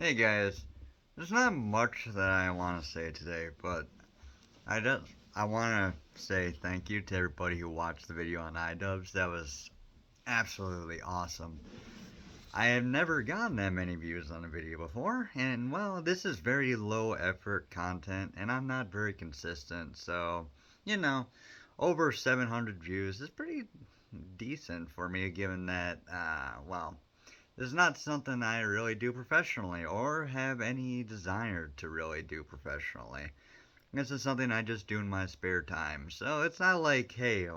Hey guys, there's not much that I want to say today, but I just I want to say thank you to everybody who watched the video on IDubbbz. That was absolutely awesome. I have never gotten that many views on a video before, and well, this is very low effort content, and I'm not very consistent, so you know, over 700 views is pretty decent for me, given that well, this is not something I really do professionally or have any desire to really do professionally. This is something I just do in my spare time. So it's not like, hey,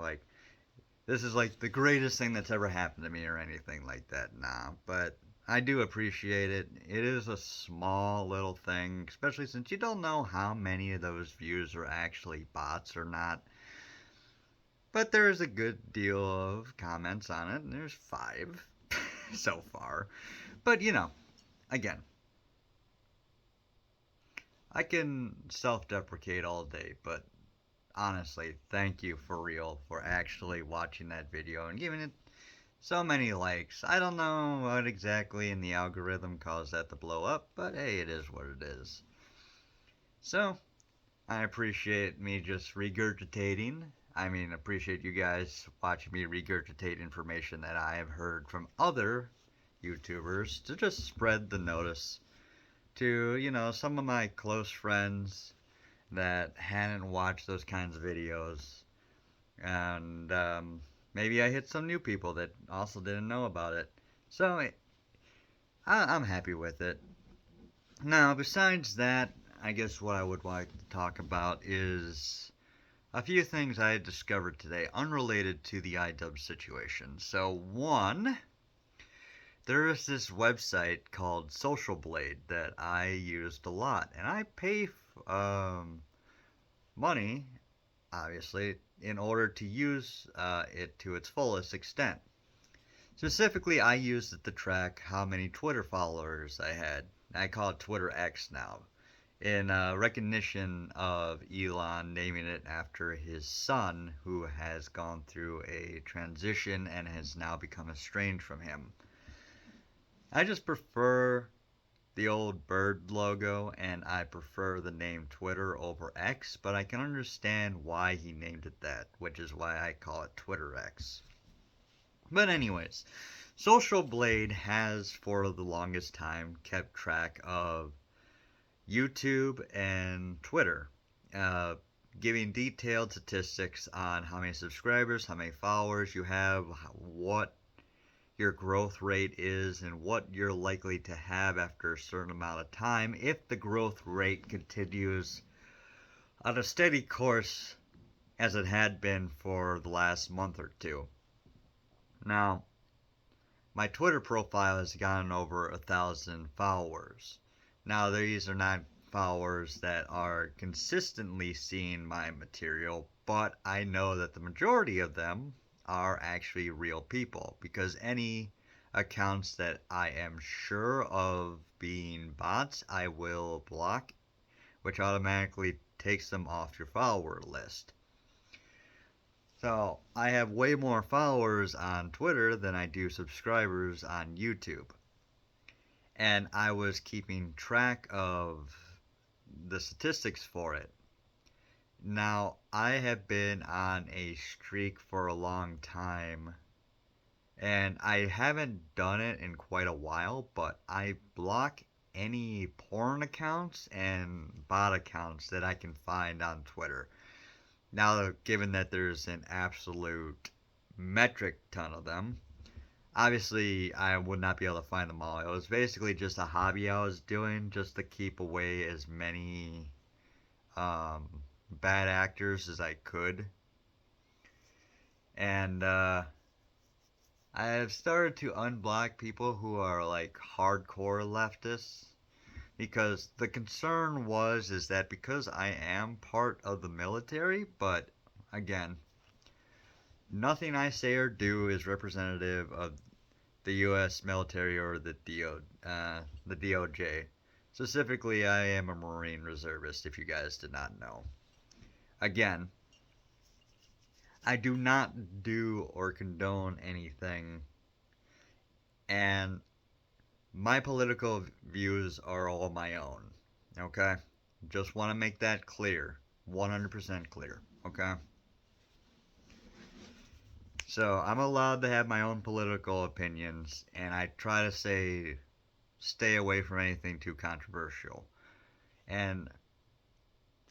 this is like the greatest thing that's ever happened to me or anything like that. Nah, but I do appreciate it. It is a small little thing, especially since you don't know how many of those views are actually bots or not. But there's a good deal of comments on it, and there's 5 so far. But again, I can self deprecate all day, but honestly, thank you for real for actually watching that video and giving it so many likes. I don't know what exactly in the algorithm caused that to blow up, but hey, it is what it is. So, I appreciate me just regurgitating. Appreciate you guys watching me regurgitate information that I have heard from other YouTubers to just spread the notice to, some of my close friends that hadn't watched those kinds of videos. And maybe I hit some new people that also didn't know about it. So I'm happy with it. Now, besides that, I guess what I would like to talk about is a few things I discovered today unrelated to the IDubbbz situation. So, one, there is this website called Social Blade that I used a lot, and I pay money, obviously, in order to use it to its fullest extent. Specifically, I used it to track how many Twitter followers I had. I call it Twitter X now, in recognition of Elon naming it after his son, who has gone through a transition and has now become estranged from him. I just prefer the old bird logo, and I prefer the name Twitter over X, but I can understand why he named it that, which is why I call it Twitter X. But anyways, Social Blade has for the longest time kept track of YouTube and Twitter, uh, giving detailed statistics on how many subscribers, how many followers you have, what your growth rate is, and what you're likely to have after a certain amount of time if the growth rate continues on a steady course as it had been for the last month or two. Now, my Twitter profile has gotten over 1,000 followers. Now, these are not followers that are consistently seeing my material, but I know that the majority of them are actually real people because any accounts that I am sure of being bots, I will block, which automatically takes them off your follower list. So I have way more followers on Twitter than I do subscribers on YouTube. And I was keeping track of the statistics for it. Now, I have been on a streak for a long time, and I haven't done it in quite a while, but I block any porn accounts and bot accounts that I can find on Twitter. Now, given that there's an absolute metric ton of them, obviously I would not be able to find them all. It was basically just a hobby I was doing just to keep away as many um, bad actors as I could. And I have started to unblock people who are like hardcore leftists because the concern is that because I am part of the military, but again, nothing I say or do is representative of the U.S. military or the DOJ. Specifically, I am a Marine reservist, if you guys did not know. Again, I do not do or condone anything, and my political views are all my own. Okay? Just want to make that clear. 100% clear. Okay? So, I'm allowed to have my own political opinions, and I try to stay away from anything too controversial. And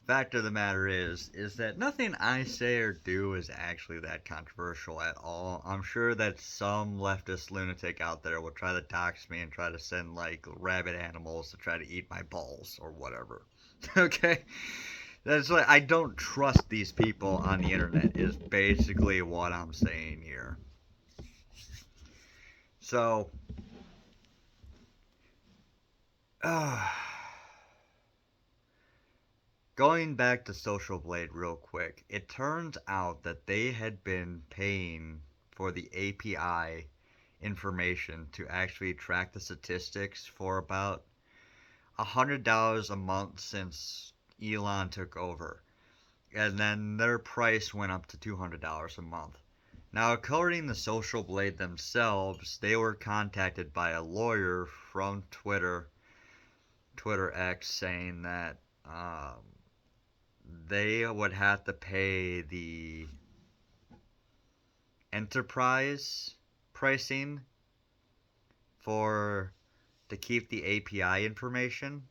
fact of the matter is that nothing I say or do is actually that controversial at all. I'm sure that some leftist lunatic out there will try to dox me and try to send like rabid animals to try to eat my balls or whatever. Okay? That's why I don't trust these people on the internet is basically what I'm saying here. So, uh, going back to Social Blade real quick, it turns out that they had been paying for the API information to actually track the statistics for about $100 a month since Elon took over. And then their price went up to $200 a month. Now, according to Social Blade themselves, they were contacted by a lawyer from Twitter X, saying that they would have to pay the enterprise pricing to keep the API information,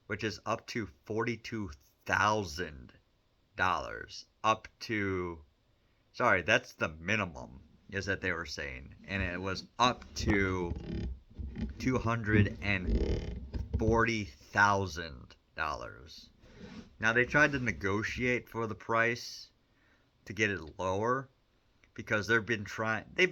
which is up to $42,000. Up to, sorry, that's the minimum, is that they were saying, and it was up to $240,000. Now they tried to negotiate for the price to get it lower, because they've been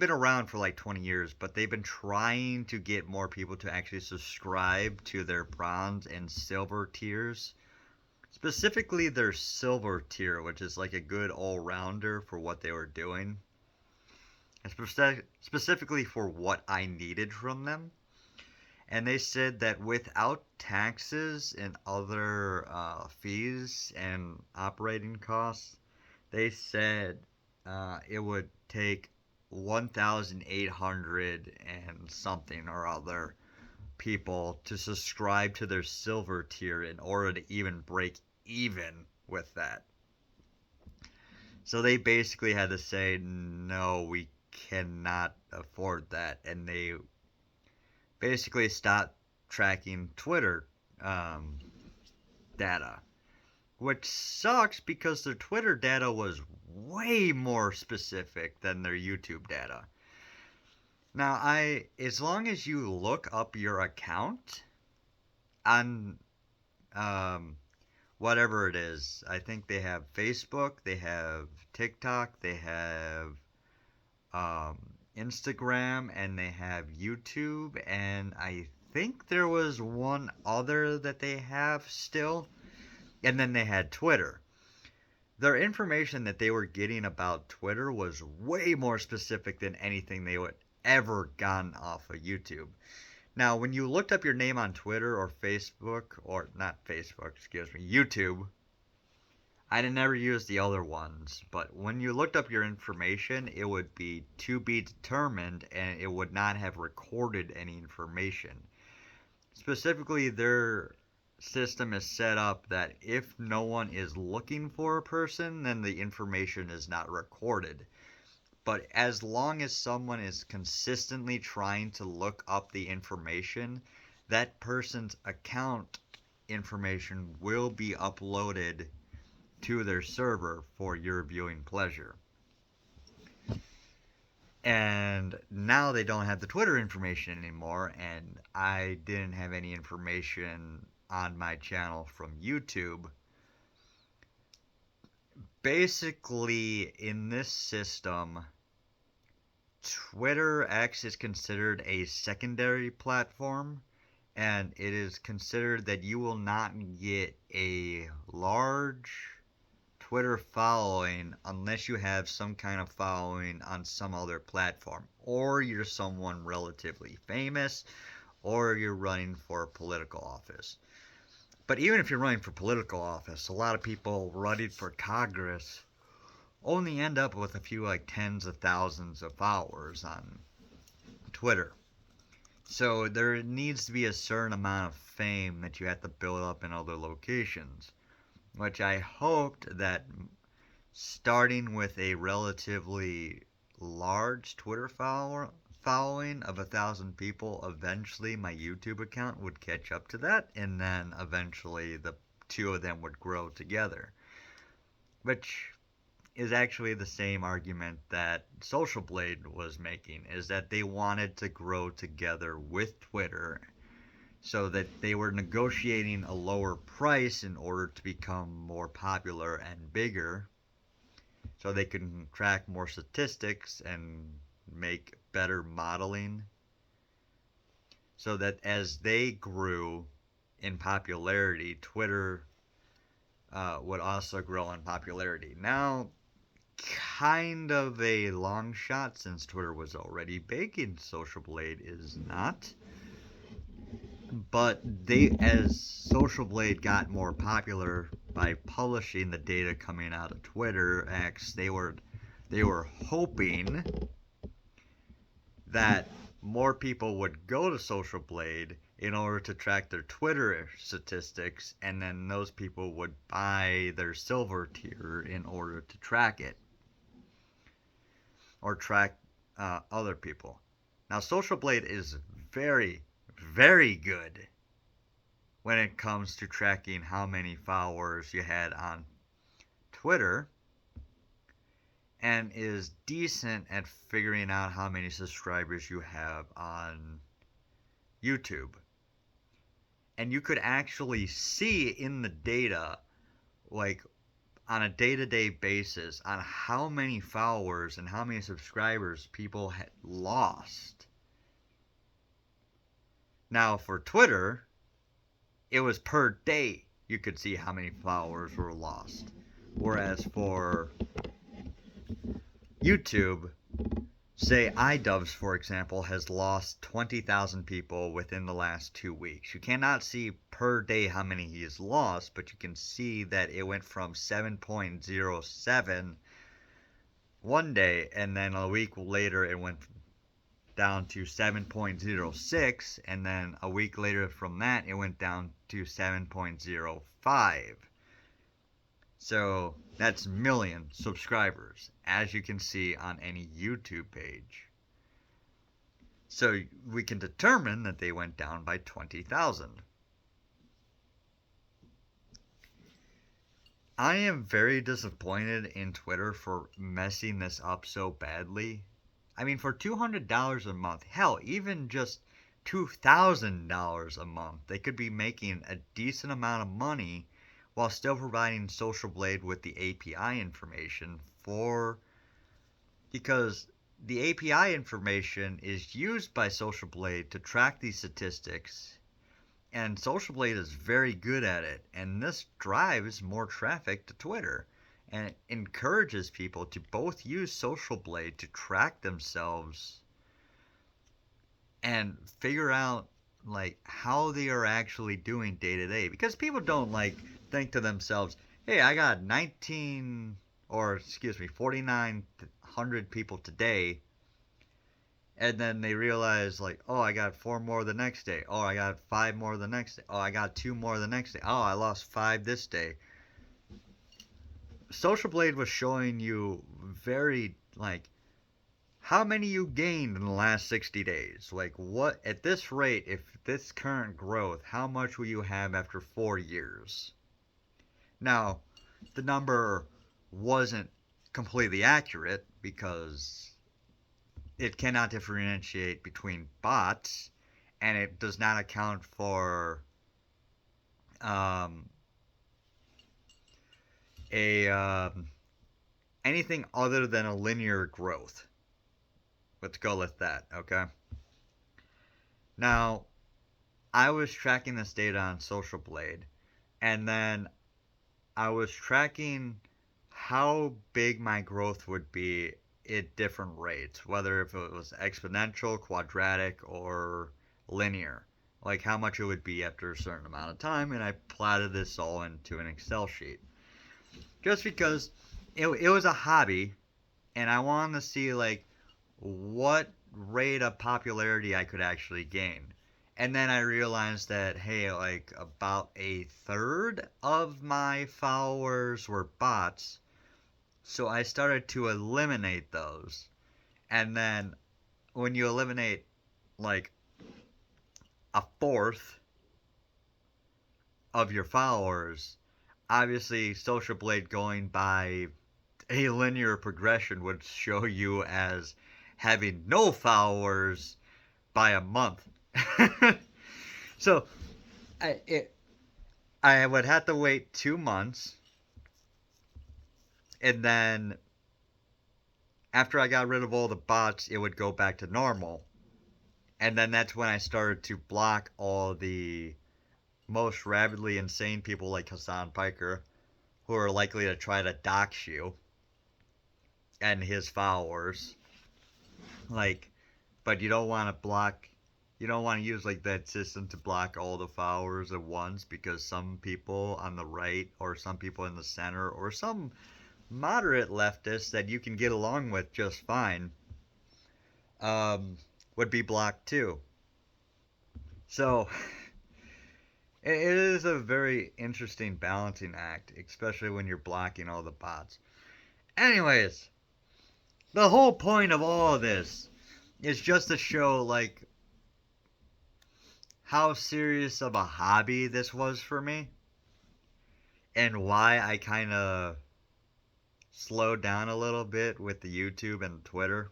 around for like 20 years, but they've been trying to get more people to actually subscribe to their bronze and silver tiers. Specifically their silver tier, which is like a good all-rounder for what they were doing. And specifically for what I needed from them. And they said that without taxes and other fees and operating costs, they said it would take 1,800 and something or other people to subscribe to their silver tier in order to even break even with that. So they basically had to say, no, we cannot afford that. And they basically stopped tracking Twitter data. Which sucks because their Twitter data was way more specific than their YouTube data. Now, as long as you look up your account on whatever it is, I think they have Facebook, they have TikTok, they have Instagram, and they have YouTube, and I think there was one other that they have still, and then they had Twitter. Their information that they were getting about Twitter was way more specific than anything they would ever gotten off of YouTube. Now, when you looked up your name on Twitter or Facebook, or not Facebook, excuse me, YouTube, I never used the other ones, but when you looked up your information, it would be to be determined, and it would not have recorded any information. Specifically, their system is set up that if no one is looking for a person, then the information is not recorded. But as long as someone is consistently trying to look up the information, that person's account information will be uploaded to their server for your viewing pleasure. And now they don't have the Twitter information anymore, and I didn't have any information on my channel from YouTube. Basically, in this system, Twitter X is considered a secondary platform, and it is considered that you will not get a large Twitter following unless you have some kind of following on some other platform, or you're someone relatively famous, or you're running for political office. But even if you're running for political office, a lot of people running for Congress only end up with a few like tens of thousands of followers on Twitter. So there needs to be a certain amount of fame that you have to build up in other locations, which I hoped that starting with a relatively large Twitter following of 1,000 people, eventually my YouTube account would catch up to that, and then eventually the two of them would grow together. Which is actually the same argument that Social Blade was making, is that they wanted to grow together with Twitter so that they were negotiating a lower price in order to become more popular and bigger so they can track more statistics and make better modeling so that as they grew in popularity, Twitter would also grow in popularity. Now, kind of a long shot since Twitter was already big and Social Blade is not. But as Social Blade got more popular by publishing the data coming out of Twitter X, they were hoping that more people would go to Social Blade in order to track their Twitter statistics, and then those people would buy their silver tier in order to track it or track other people. Now, Social Blade is very, very good when it comes to tracking how many followers you had on Twitter, and is decent at figuring out how many subscribers you have on YouTube. And you could actually see in the data, like on a day-to-day basis, on how many followers and how many subscribers people had lost. Now, for Twitter, it was per day you could see how many followers were lost. Whereas for YouTube, say IDubbbz, for example, has lost 20,000 people within the last 2 weeks. You cannot see per day how many he has lost, but you can see that it went from 7.07 one day, and then a week later it went down to 7.06, and then a week later from that it went down to 7.05. So that's million subscribers, as you can see on any YouTube page. So we can determine that they went down by 20,000. I am very disappointed in Twitter for messing this up so badly. I mean, for $200 a month, hell, even just $2,000 a month, they could be making a decent amount of money while still providing Social Blade with the API information because the API information is used by Social Blade to track these statistics, and Social Blade is very good at it, and this drives more traffic to Twitter, and it encourages people to both use Social Blade to track themselves and figure out like how they are actually doing day to day, because people don't like think to themselves, hey, I got 4,900 people today, and then they realize like, oh, I got 4 more the next day, oh, I got 5 more the next day, oh, I got 2 more the next day, oh, I lost 5 this day. Social Blade was showing you very like how many you gained in the last 60 days. Like, what, at this rate, if this current growth, how much will you have after 4 years? Now, the number wasn't completely accurate because it cannot differentiate between bots, and it does not account for anything other than a linear growth. Let's go with that, okay? Now, I was tracking this data on Social Blade, and then I was tracking how big my growth would be at different rates, whether if it was exponential, quadratic, or linear, like how much it would be after a certain amount of time, and I plotted this all into an Excel sheet. Just because it was a hobby, and I wanted to see like what rate of popularity I could actually gain. And then I realized that, hey, like about a third of my followers were bots. So I started to eliminate those. And then when you eliminate like a fourth of your followers, obviously Social Blade going by a linear progression would show you as having no followers by a month. So I would have to wait 2 months, and then after I got rid of all the bots, it would go back to normal. And then that's when I started to block all the most rabidly insane people like Hassan Piker, who are likely to try to dox you and his followers. Like, but you don't want to block, you don't want to use like that system to block all the followers at once, because some people on the right or some people in the center or some moderate leftists that you can get along with just fine um, would be blocked too. So it is a very interesting balancing act, especially when you're blocking all the bots. Anyways, the whole point of all of this is just to show like how serious of a hobby this was for me and why I kind of slowed down a little bit with the YouTube and Twitter,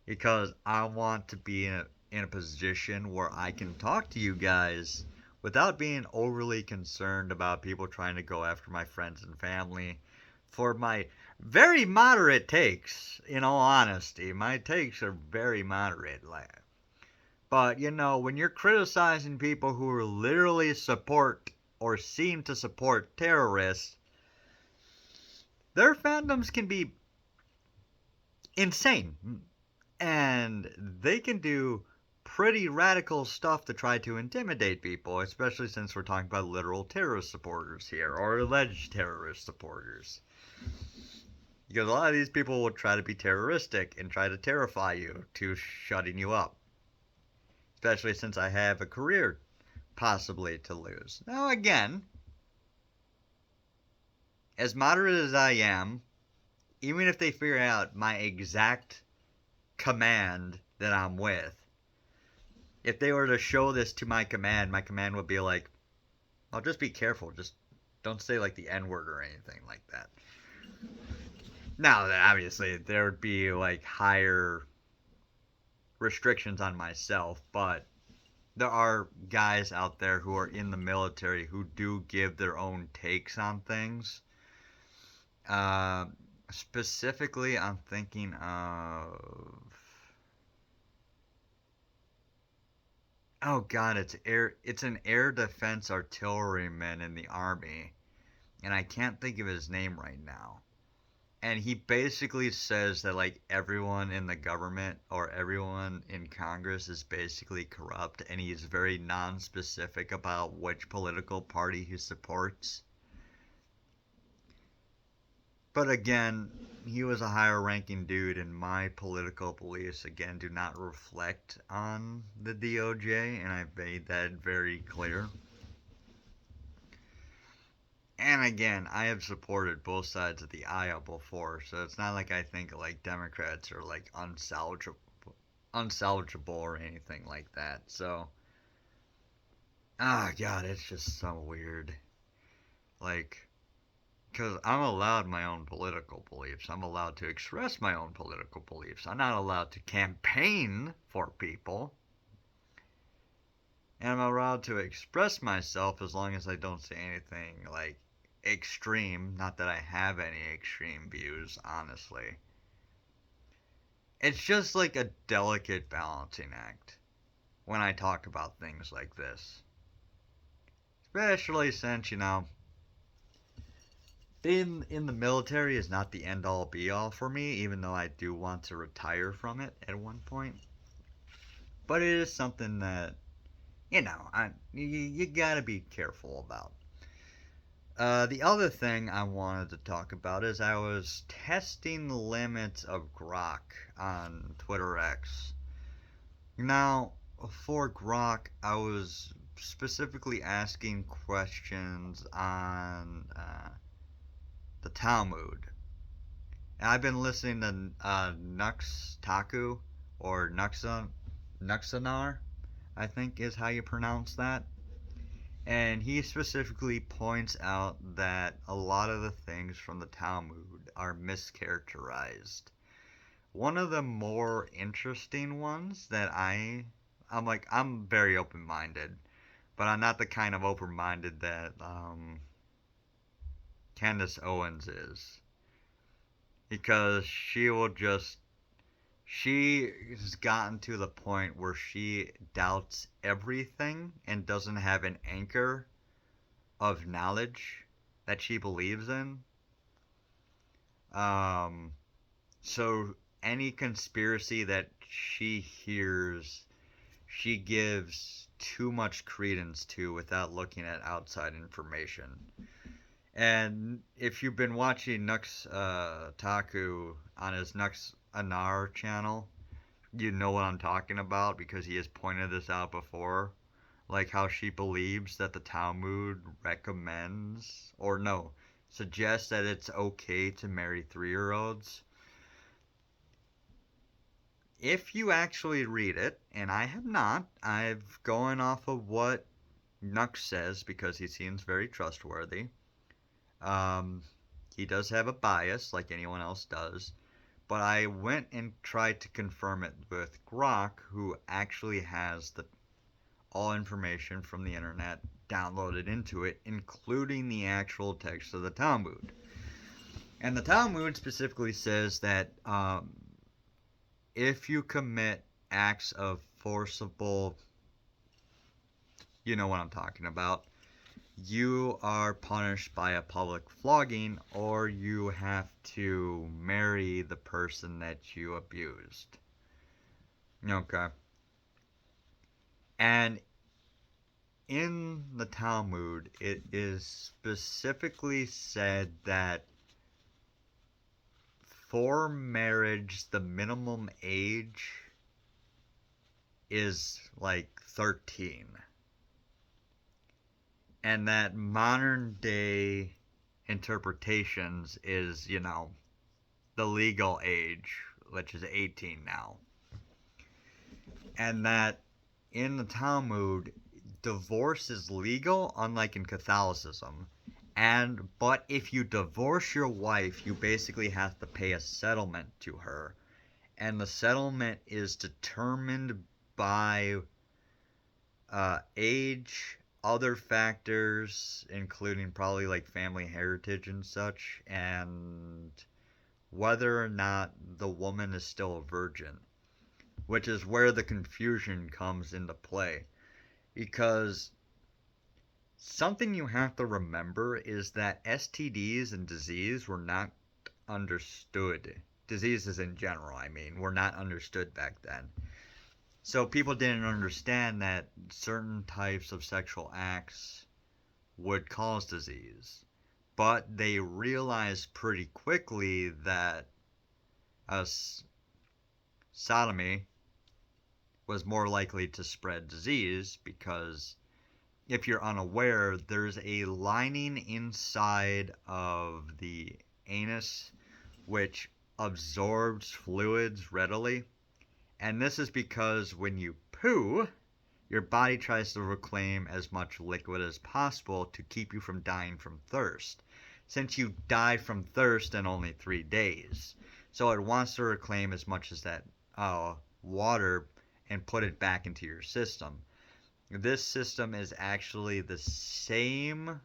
because I want to be in a position where I can talk to you guys without being overly concerned about people trying to go after my friends and family for my very moderate takes. In all honesty, my takes are very moderate. But, you know, when you're criticizing people who literally support or seem to support terrorists, their fandoms can be insane. And they can do pretty radical stuff to try to intimidate people, especially since we're talking about literal terrorist supporters here, or alleged terrorist supporters. Because a lot of these people will try to be terroristic and try to terrify you to shutting you up. Especially since I have a career possibly to lose. Now again, as moderate as I am, even if they figure out my exact command that I'm with, if they were to show this to my command would be like, "Oh, just be careful. Just don't say like the N-word or anything like that." Now, obviously, there would be like higher restrictions on myself, but there are guys out there who are in the military who do give their own takes on things. Specifically, I'm thinking of... Oh god, it's an air defense artilleryman in the army, and I can't think of his name right now. And he basically says that like everyone in the government or everyone in Congress is basically corrupt, and he's very non-specific about which political party he supports. But again, he was a higher ranking dude, and my political beliefs again do not reflect on the DOJ, and I've made that very clear. And again, I have supported both sides of the aisle before, so it's not like I think like Democrats are like unsalvageable or anything like that. So, god, it's just so weird. Like, because I'm allowed my own political beliefs. I'm allowed to express my own political beliefs. I'm not allowed to campaign for people. And I'm allowed to express myself as long as I don't say anything like extreme. Not that I have any extreme views, honestly. It's just like a delicate balancing act when I talk about things like this. Especially since, you know, being in the military is not the end-all be-all for me, even though I do want to retire from it at one point. But it is something that, you know, you gotta be careful about. The other thing I wanted to talk about is I was testing the limits of Grok on Twitter X. Now, for Grok, I was specifically asking questions on the Talmud. And I've been listening to Nux Taku, or Nuxanar, I think is how you pronounce that. And he specifically points out that a lot of the things from the Talmud are mischaracterized. One of the more interesting ones that I'm very open-minded, but I'm not the kind of open-minded that Candace Owens is, because she has gotten to the point where she doubts everything and doesn't have an anchor of knowledge that she believes in. So any conspiracy that she hears, she gives too much credence to without looking at outside information. And if you've been watching Nux Taku on his Nux Anar channel, you know what I'm talking about because he has pointed this out before. Like how she believes that the Talmud recommends, or no, suggests that it's okay to marry 3-year-olds. If you actually read it, and I have not, I've gone off of what Nux says because he seems very trustworthy. He does have a bias, like anyone else does, but I went and tried to confirm it with Grok, who actually has all information from the internet downloaded into it, including the actual text of the Talmud. And the Talmud specifically says that if you commit acts of forcible, you know what I'm talking about, you are punished by a public flogging, or you have to marry the person that you abused. Okay. And in the Talmud, it is specifically said that for marriage, the minimum age is like 13. And that modern day interpretations is, the legal age, which is 18 now. And that in the Talmud, divorce is legal, unlike in Catholicism. But if you divorce your wife, you basically have to pay a settlement to her. And the settlement is determined by age, other factors, including probably like family heritage and such, and whether or not the woman is still a virgin, which is where the confusion comes into play. Because something you have to remember is that STDs and disease were not understood. Diseases in general, were not understood back then. So people didn't understand that certain types of sexual acts would cause disease. But they realized pretty quickly that sodomy was more likely to spread disease because, if you're unaware, there's a lining inside of the anus which absorbs fluids readily. And this is because when you poo, your body tries to reclaim as much liquid as possible to keep you from dying from thirst, since you die from thirst in only 3 days. So it wants to reclaim as much as that water and put it back into your system. This system is actually the same.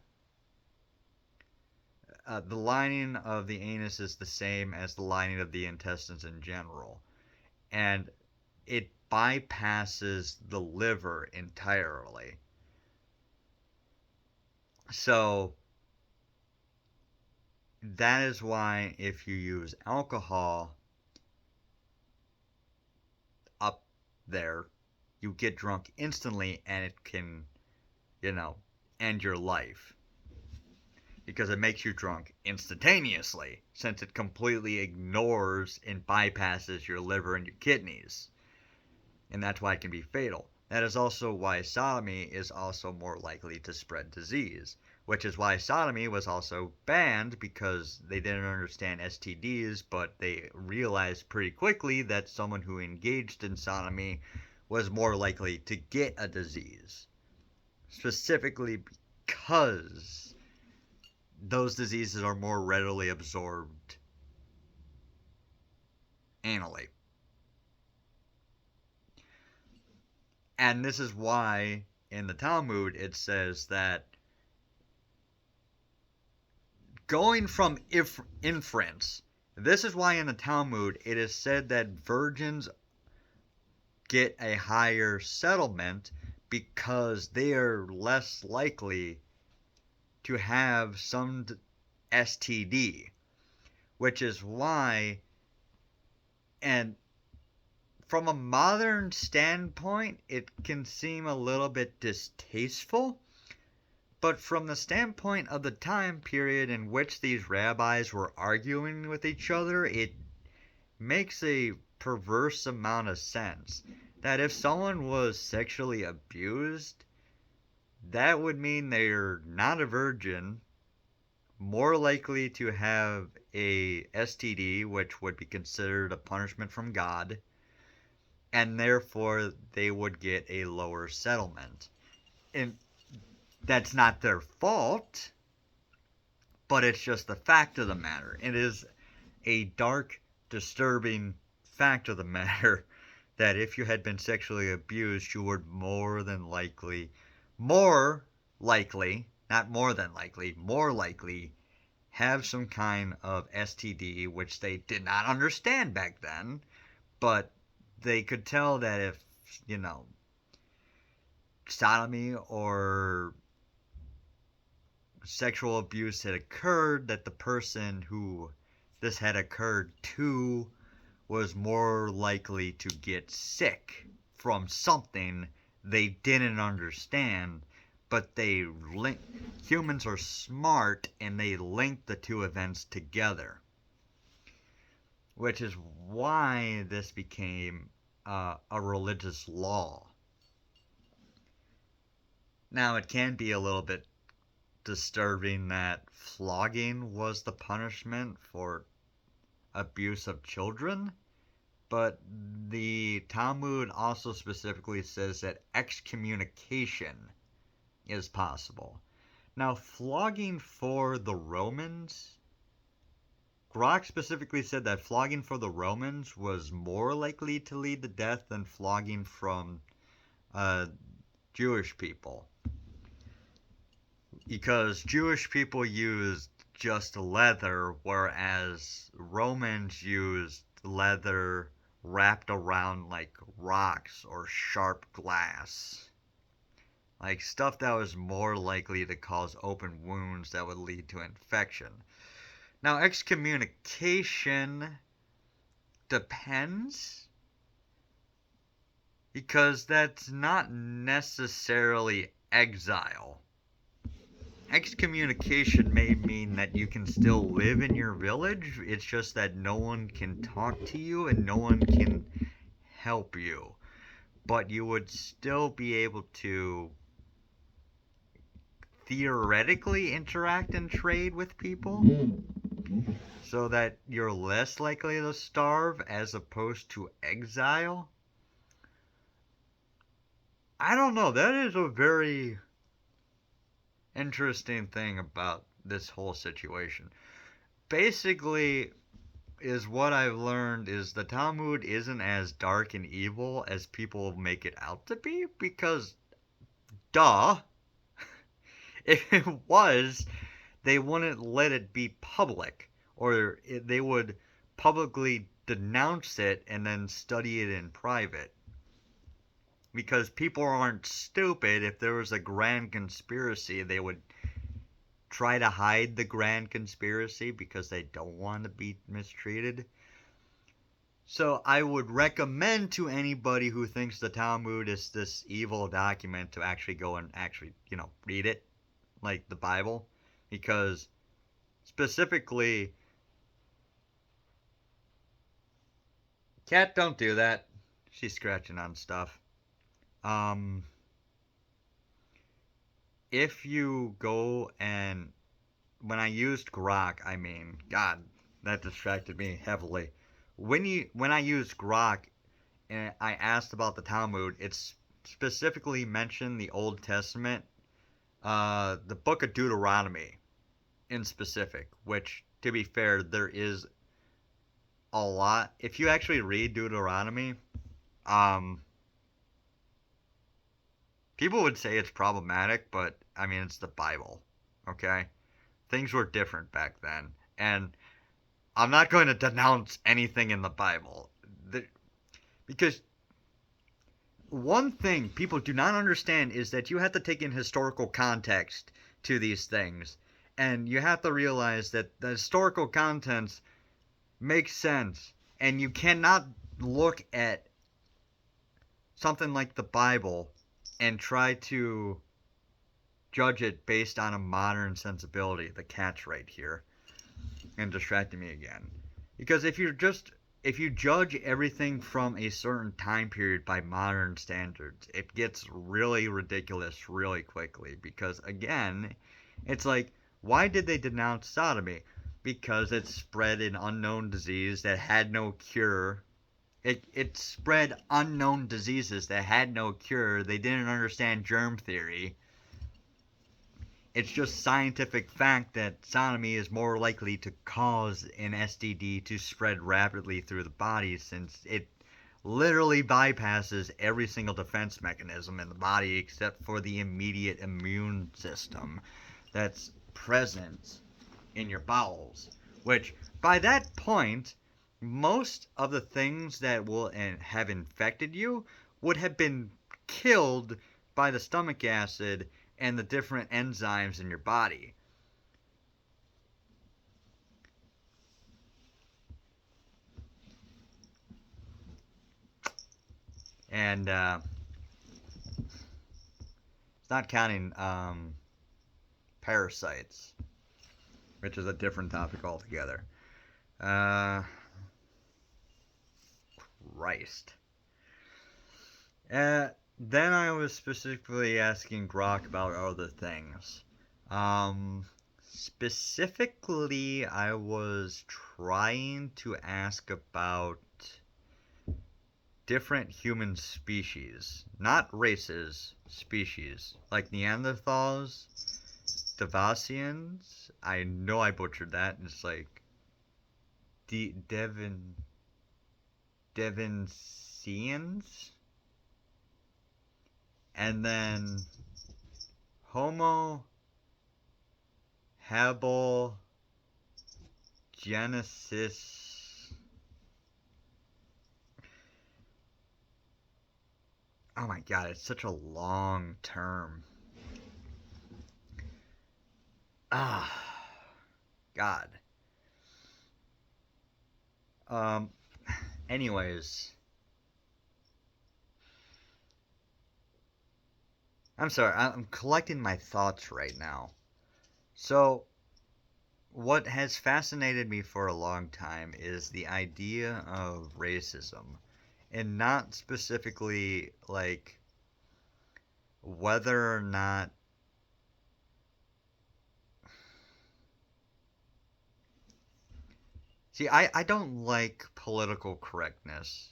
The lining of the anus is the same as the lining of the intestines in general. And it bypasses the liver entirely. So that is why if you use alcohol up there, you get drunk instantly and it can, end your life. because it makes you drunk instantaneously, since it completely ignores and bypasses your liver and your kidneys. And that's why it can be fatal. That is also why sodomy is also more likely to spread disease, which is why sodomy was also banned, because they didn't understand STDs, but they realized pretty quickly that someone who engaged in sodomy was more likely to get a disease, specifically because those diseases are more readily absorbed anally. And this is why in the Talmud it says that going from inference, this is why in the Talmud it is said that virgins get a higher settlement, because they are less likely to have some STD, which is why, and from a modern standpoint, it can seem a little bit distasteful, but from the standpoint of the time period in which these rabbis were arguing with each other, it makes a perverse amount of sense. That if someone was sexually abused, that would mean they're not a virgin, more likely to have a STD, which would be considered a punishment from God, and therefore they would get a lower settlement. And that's not their fault, but it's just the fact of the matter. It is a dark, disturbing fact of the matter that if you had been sexually abused, you would more likely, not more than likely, more likely have some kind of STD, which they did not understand back then, but they could tell that if, sodomy or sexual abuse had occurred, that the person who this had occurred to was more likely to get sick from something they didn't understand, but humans are smart and they link the two events together, which is why this became a religious law. Now, it can be a little bit disturbing that flogging was the punishment for abuse of children, but the Talmud also specifically says that excommunication is possible. Now, flogging for the Romans, Grok specifically said that flogging for the Romans was more likely to lead to death than flogging from Jewish people, because Jewish people used just leather, whereas Romans used leather wrapped around like rocks or sharp glass, like stuff that was more likely to cause open wounds that would lead to infection. Now, excommunication depends, because that's not necessarily exile. Excommunication may mean that you can still live in your village, it's just that no one can talk to you and no one can help you. But you would still be able to theoretically interact and trade with people, so that you're less likely to starve as opposed to exile. I don't know, that is a very interesting thing about this whole situation. Basically, is what I've learned is the Talmud isn't as dark and evil as people make it out to be, because duh, if it was, they wouldn't let it be public, or they would publicly denounce it and then study it in private. Because people aren't stupid. If there was a grand conspiracy, they would try to hide the grand conspiracy because they don't want to be mistreated. So I would recommend to anybody who thinks the Talmud is this evil document to actually go and actually, read it, like the Bible, because Specifically, cat, don't do that. She's scratching on stuff. Um, if you go and when I used Grok, I mean, God, that distracted me heavily. When I used Grok and I asked about the Talmud, it's specifically mentioned the Old Testament, the Book of Deuteronomy in specific. Which, to be fair, there is a lot. If you actually read Deuteronomy, um, people would say it's problematic, but I mean, it's the Bible. Okay, things were different back then, and I'm not going to denounce anything in the Bible. Because one thing people do not understand is that you have to take in historical context to these things. And you have to realize that the historical contents make sense. And you cannot look at something like the Bible and try to judge it based on a modern sensibility. The cat's right here and distracting me again. Because if you judge everything from a certain time period by modern standards, it gets really ridiculous really quickly. Because again, it's like, why did they denounce sodomy? Because it spread an unknown disease that had no cure. It spread unknown diseases that had no cure. They didn't understand germ theory. It's just scientific fact that sodomy is more likely to cause an STD to spread rapidly through the body, since it literally bypasses every single defense mechanism in the body except for the immediate immune system that's present in your bowels. Which, by that point, most of the things that will have infected you would have been killed by the stomach acid and the different enzymes in your body. And it's not counting parasites, which is a different topic altogether. Uh, Christ. Then I was specifically asking Grok about other things. Specifically, I was trying to ask about different human species, not races, species, like Neanderthals, Devasians. I know I butchered that. It's like Devincians, and then Homo habilis Genesis. Oh my god, it's such a long term. Ah, God. Um, Anyways, I'm sorry, I'm collecting my thoughts right now. So, what has fascinated me for a long time is the idea of racism. And not specifically, like, whether or not. See, I don't like political correctness.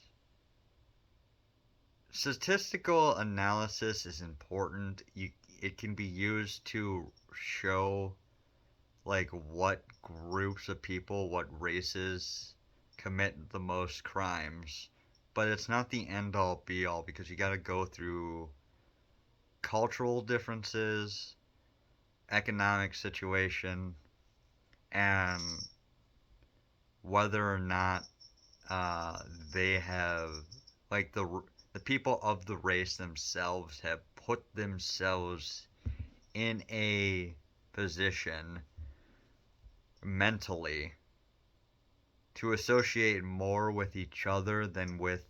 Statistical analysis is important. It can be used to show like what groups of people, what races commit the most crimes, but it's not the end all be all, because you got to go through cultural differences, economic situation, and whether or not they have, like, the people of the race themselves have put themselves in a position mentally to associate more with each other than with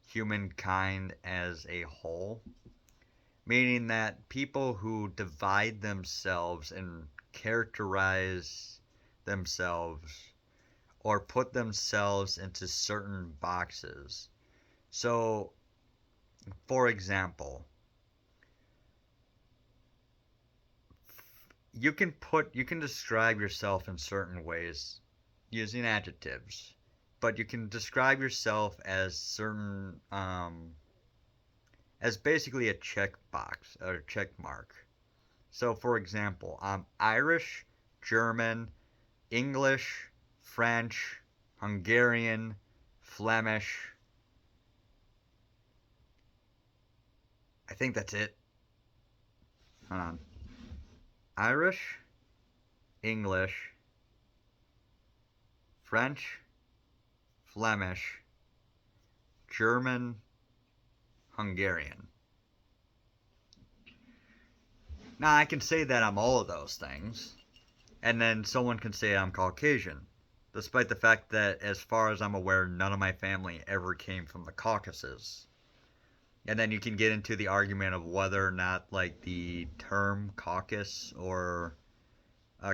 humankind as a whole. Meaning that people who divide themselves and characterize themselves or put themselves into certain boxes. So, for example, you can describe yourself in certain ways using adjectives, but you can describe yourself as certain as basically a check box or check mark. So, for example, I'm Irish, German, English, French, Hungarian, Flemish. I think that's it. Hold on. Irish, English, French, Flemish, German, Hungarian. Now, I can say that I'm all of those things, and then someone can say I'm Caucasian, despite the fact that, as far as I'm aware, none of my family ever came from the Caucasus. And then you can get into the argument of whether or not, like, the term caucus or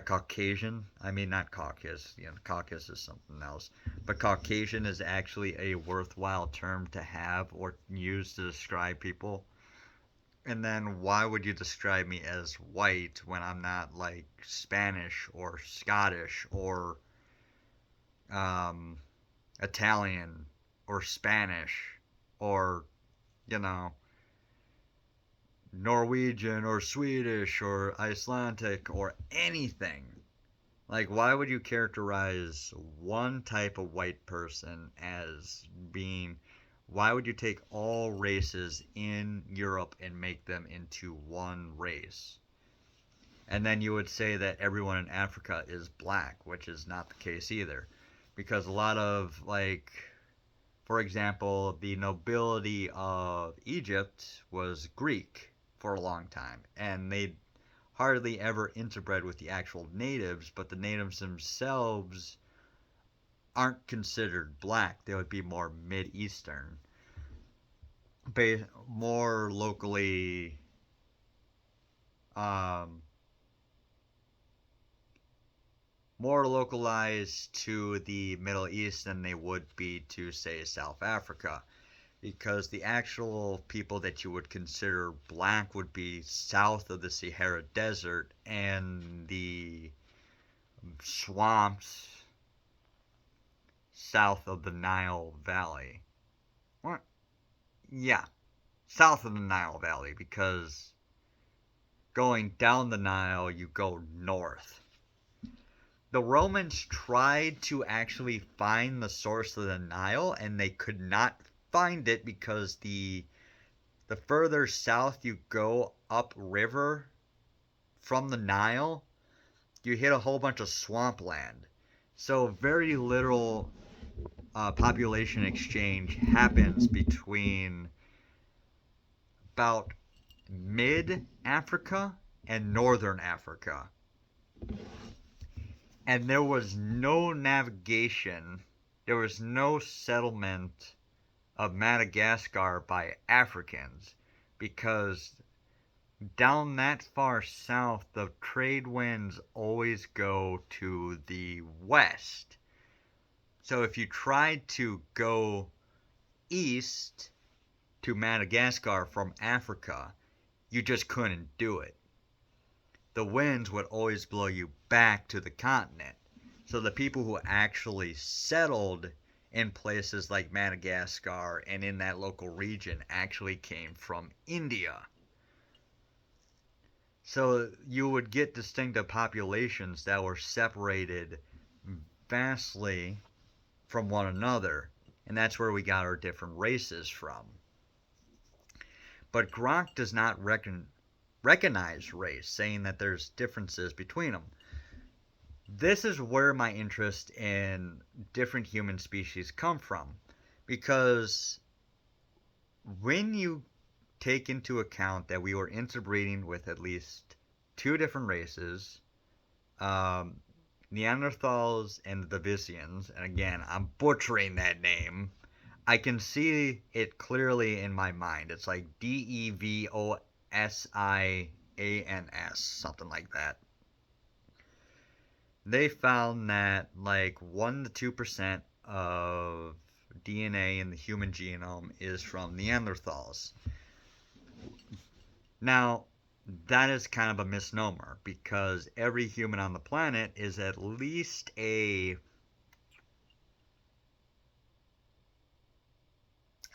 Caucasian, I mean, not caucus, caucus is something else, but Caucasian is actually a worthwhile term to have or use to describe people. And then why would you describe me as white when I'm not like Spanish or Scottish or um, Italian or Spanish or, you know, Norwegian or Swedish or Icelandic or anything? Like, why would you characterize one type of white person as being. Why would you take all races in Europe and make them into one race? And then you would say that everyone in Africa is black, which is not the case either. Because a lot of, like, for example, the nobility of Egypt was Greek for a long time. And they hardly ever interbred with the actual natives, but the natives themselves aren't considered black. They would be more Mid-Eastern, more locally, um, more localized to the Middle East than they would be to, say, South Africa. Because the actual people that you would consider black would be south of the Sahara Desert and the swamps south of the Nile Valley. What? Yeah, south of the Nile Valley, because going down the Nile, you go north. The Romans tried to actually find the source of the Nile, and they could not find it because the further south you go upriver from the Nile, you hit a whole bunch of swampland. So very little population exchange happens between about mid-Africa and northern Africa. And there was no navigation, there was no settlement of Madagascar by Africans, because down that far south, the trade winds always go to the west. So if you tried to go east to Madagascar from Africa, you just couldn't do it. The winds would always blow you back to the continent. So the people who actually settled in places like Madagascar and in that local region actually came from India. So you would get distinctive populations that were separated vastly from one another. And that's where we got our different races from. But Gronk does not recognize race, saying that there's differences between them. This is where my interest in different human species come from, because when you take into account that we were interbreeding with at least two different races, Neanderthals and the Davisians, and again, I'm butchering that name. I can see it clearly in my mind. It's like Devosians, something like that. they found that like 1 to 2% of DNA in the human genome is from Neanderthals. Now, that is kind of a misnomer because every human on the planet is at least I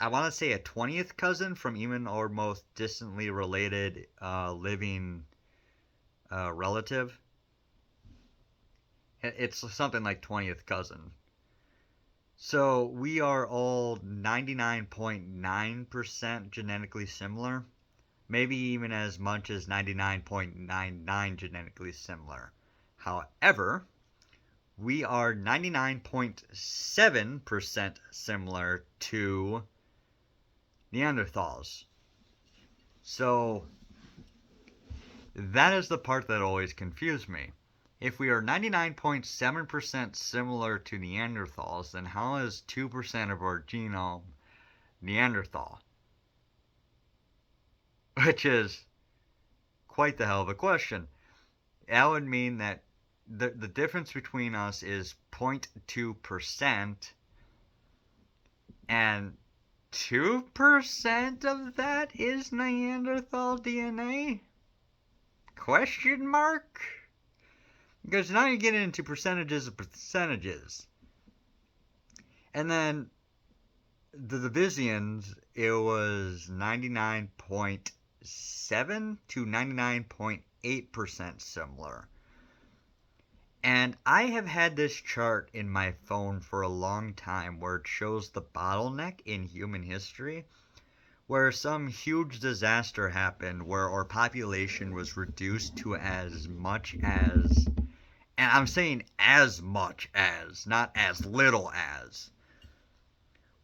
want to say a 20th cousin from even our most distantly related living relative. It's something like 20th cousin. So we are all 99.9% genetically similar. Maybe even as much as 99.99 genetically similar. However, we are 99.7% similar to Neanderthals. So that is the part that always confused me. If we are 99.7% similar to Neanderthals, then how is 2% of our genome Neanderthal? Which is quite the hell of a question. That would mean that the difference between us is 0.2%, and 2% of that is Neanderthal DNA? Question mark? Because now you get into percentages of percentages. And then the Divisions, it was 99.7 to 99.8% similar. And I have had this chart in my phone for a long time where it shows the bottleneck in human history, where some huge disaster happened where our population was reduced to as much as, and I'm saying as much as, not as little as.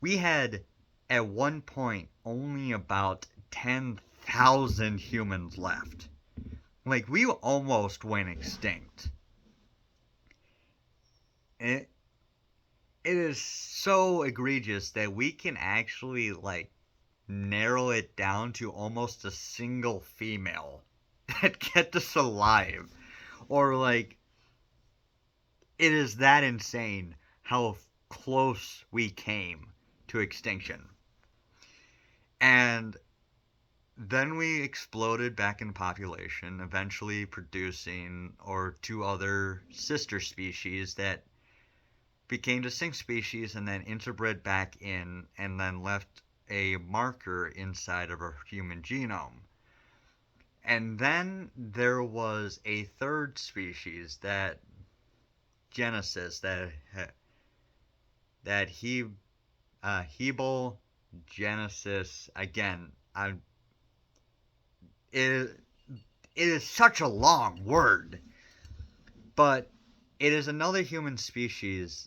We had at one point only about 10,000 humans left. Like, we almost went extinct. It is so egregious that we can actually, like, narrow it down to almost a single female that kept us alive. Or, like, it is that insane how close we came to extinction. And then we exploded back in population, eventually producing or two other sister species that became distinct species and then interbred back in and then left a marker inside of our human genome. And then there was a third species, that Genesis, that Hebel Genesis. Again, it is such a long word, but it is another human species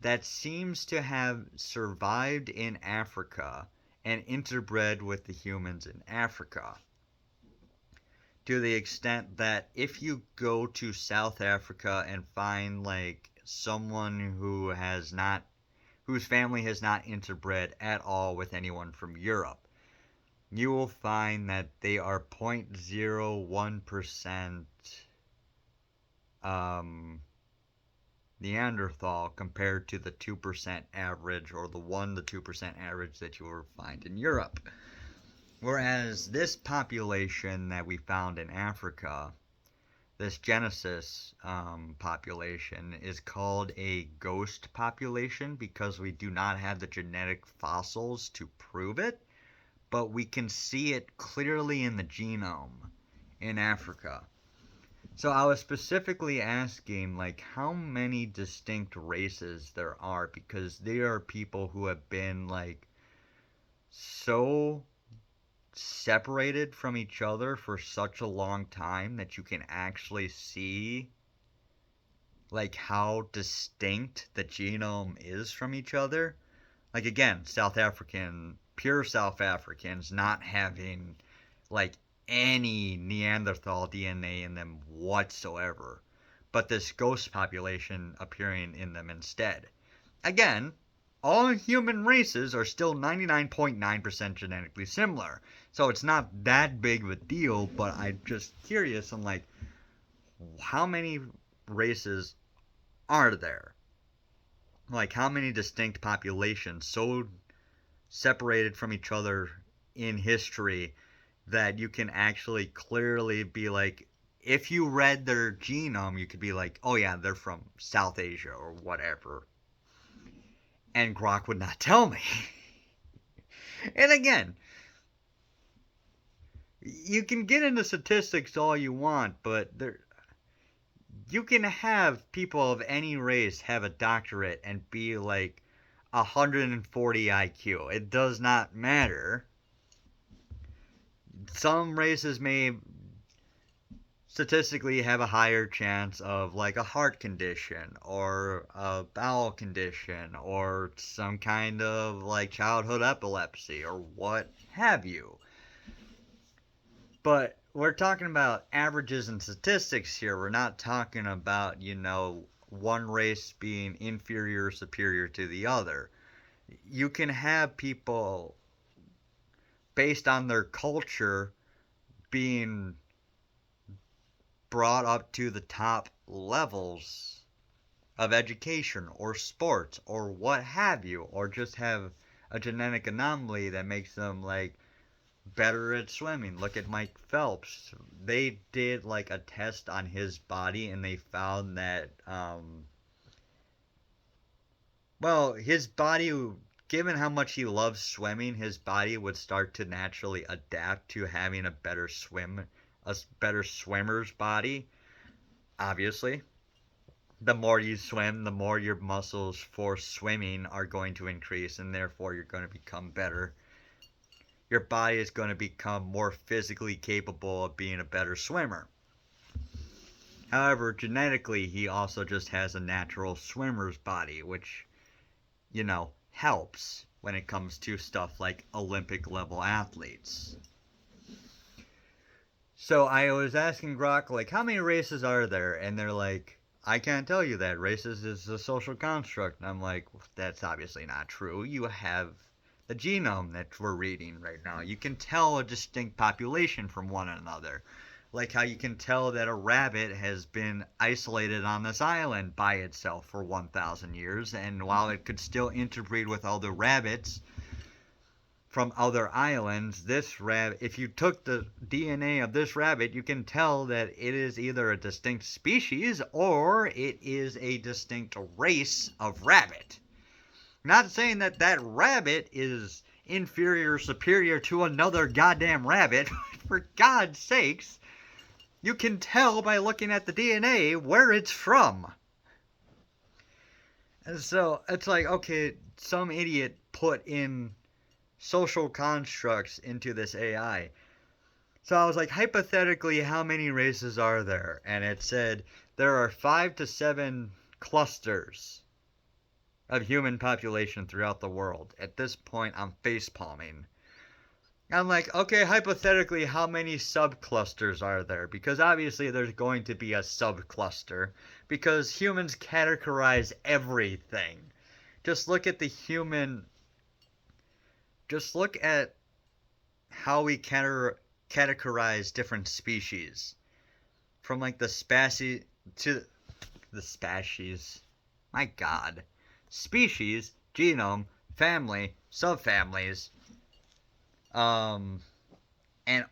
that seems to have survived in Africa and interbred with the humans in Africa. To the extent that if you go to South Africa and find like someone whose family has not interbred at all with anyone from Europe, you will find that they are 0.01% Neanderthal compared to the 2% average, or the 1 to 2% average that you will find in Europe. Whereas this population that we found in Africa, this Genesis population, is called a ghost population because we do not have the genetic fossils to prove it, but we can see it clearly in the genome in Africa. So I was specifically asking, like, how many distinct races there are, because there are people who have been, like, so separated from each other for such a long time that you can actually see, like, how distinct the genome is from each other. Like, again, pure South Africans not having, like, any Neanderthal DNA in them whatsoever, but this ghost population appearing in them instead. Again, all human races are still 99.9% genetically similar, so it's not that big of a deal, but I'm just curious. I'm like, how many races are there? Like, how many distinct populations so separated from each other in history that you can actually clearly be like, if you read their genome, you could be like, oh yeah, they're from South Asia or whatever. And Grok would not tell me. And again, you can get into statistics all you want, but you can have people of any race have a doctorate and be like 140 IQ. It does not matter. Some races may statistically have a higher chance of like a heart condition or a bowel condition or some kind of like childhood epilepsy or what have you. But we're talking about averages and statistics here. We're not talking about, one race being inferior or superior to the other. You can have people based on their culture being brought up to the top levels of education or sports or what have you, or just have a genetic anomaly that makes them like better at swimming. Look at Mike Phelps. They did like a test on his body and they found that his body, given how much he loves swimming, his body would start to naturally adapt to having a better swimmer's body. Obviously, the more you swim, the more your muscles for swimming are going to increase, and therefore you're going to become better. Your body is going to become more physically capable of being a better swimmer. However, genetically, he also just has a natural swimmer's body, which, helps when it comes to stuff like Olympic level athletes. So I was asking Grok, like, how many races are there? And they're like, I can't tell you that. Races is a social construct. And I'm like, well, that's obviously not true. You have the genome that we're reading right now. You can tell a distinct population from one another. Like how you can tell that a rabbit has been isolated on this island by itself for 1,000 years. And while it could still interbreed with other rabbits from other islands, if you took the DNA of this rabbit, you can tell that it is either a distinct species or it is a distinct race of rabbit. Not saying that that rabbit is inferior or superior to another goddamn rabbit. For God's sakes, you can tell by looking at the DNA where it's from. And so it's like, okay, some idiot put in social constructs into this AI. So I was like, hypothetically, how many races are there? And it said there are 5 to 7 clusters of human population throughout the world. At this point, I'm face palming. I'm like, okay, hypothetically, how many subclusters are there? Because obviously there's going to be a subcluster, because humans categorize everything. Just look at how we categorize different species. From like the species to the species. My God. Species, genome, family, subfamilies, and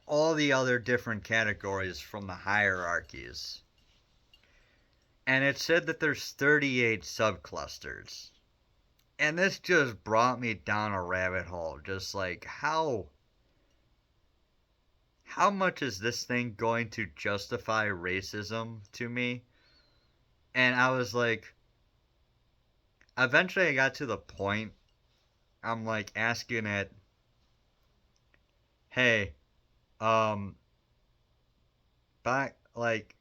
all the other different categories from the hierarchies. And it said that there's 38 subclusters. And this just brought me down a rabbit hole. Just like, how much is this thing going to justify racism to me? And I was like, eventually I got to the point, I'm like asking it, hey, back, like,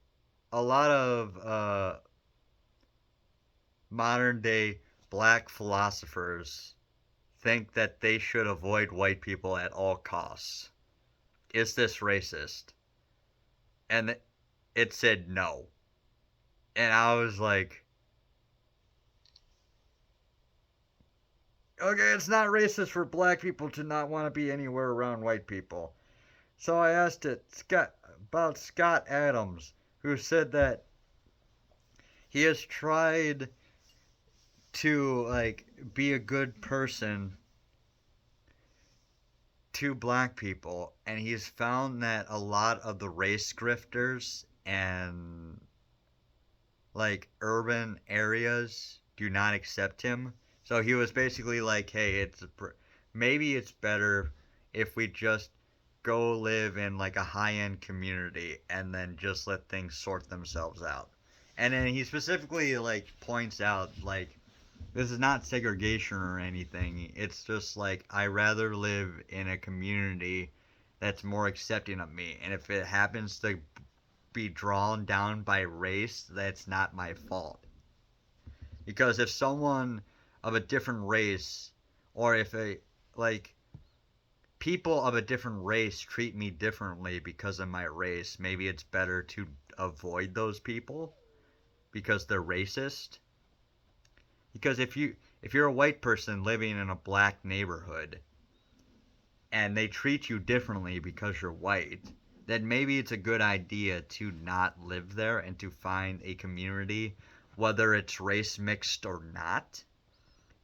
a lot of modern day black philosophers think that they should avoid white people at all costs. Is this racist? And it said no. And I was like, okay, it's not racist for black people to not want to be anywhere around white people. So I asked it about Scott Adams, who said that he has tried to like be a good person to black people, and he's found that a lot of the race grifters and like urban areas do not accept him. So he was basically like, "Hey, maybe it's better if we just go live in like a high-end community and then just let things sort themselves out." And then he specifically like points out like this is not segregation or anything. It's just like I rather live in a community that's more accepting of me, and if it happens to be drawn down by race, that's not my fault. Because if someone of a different race, or if a like people of a different race treat me differently because of my race, maybe it's better to avoid those people because they're racist. Because if you're a white person living in a black neighborhood and they treat you differently because you're white, then maybe it's a good idea to not live there and to find a community, whether it's race mixed or not,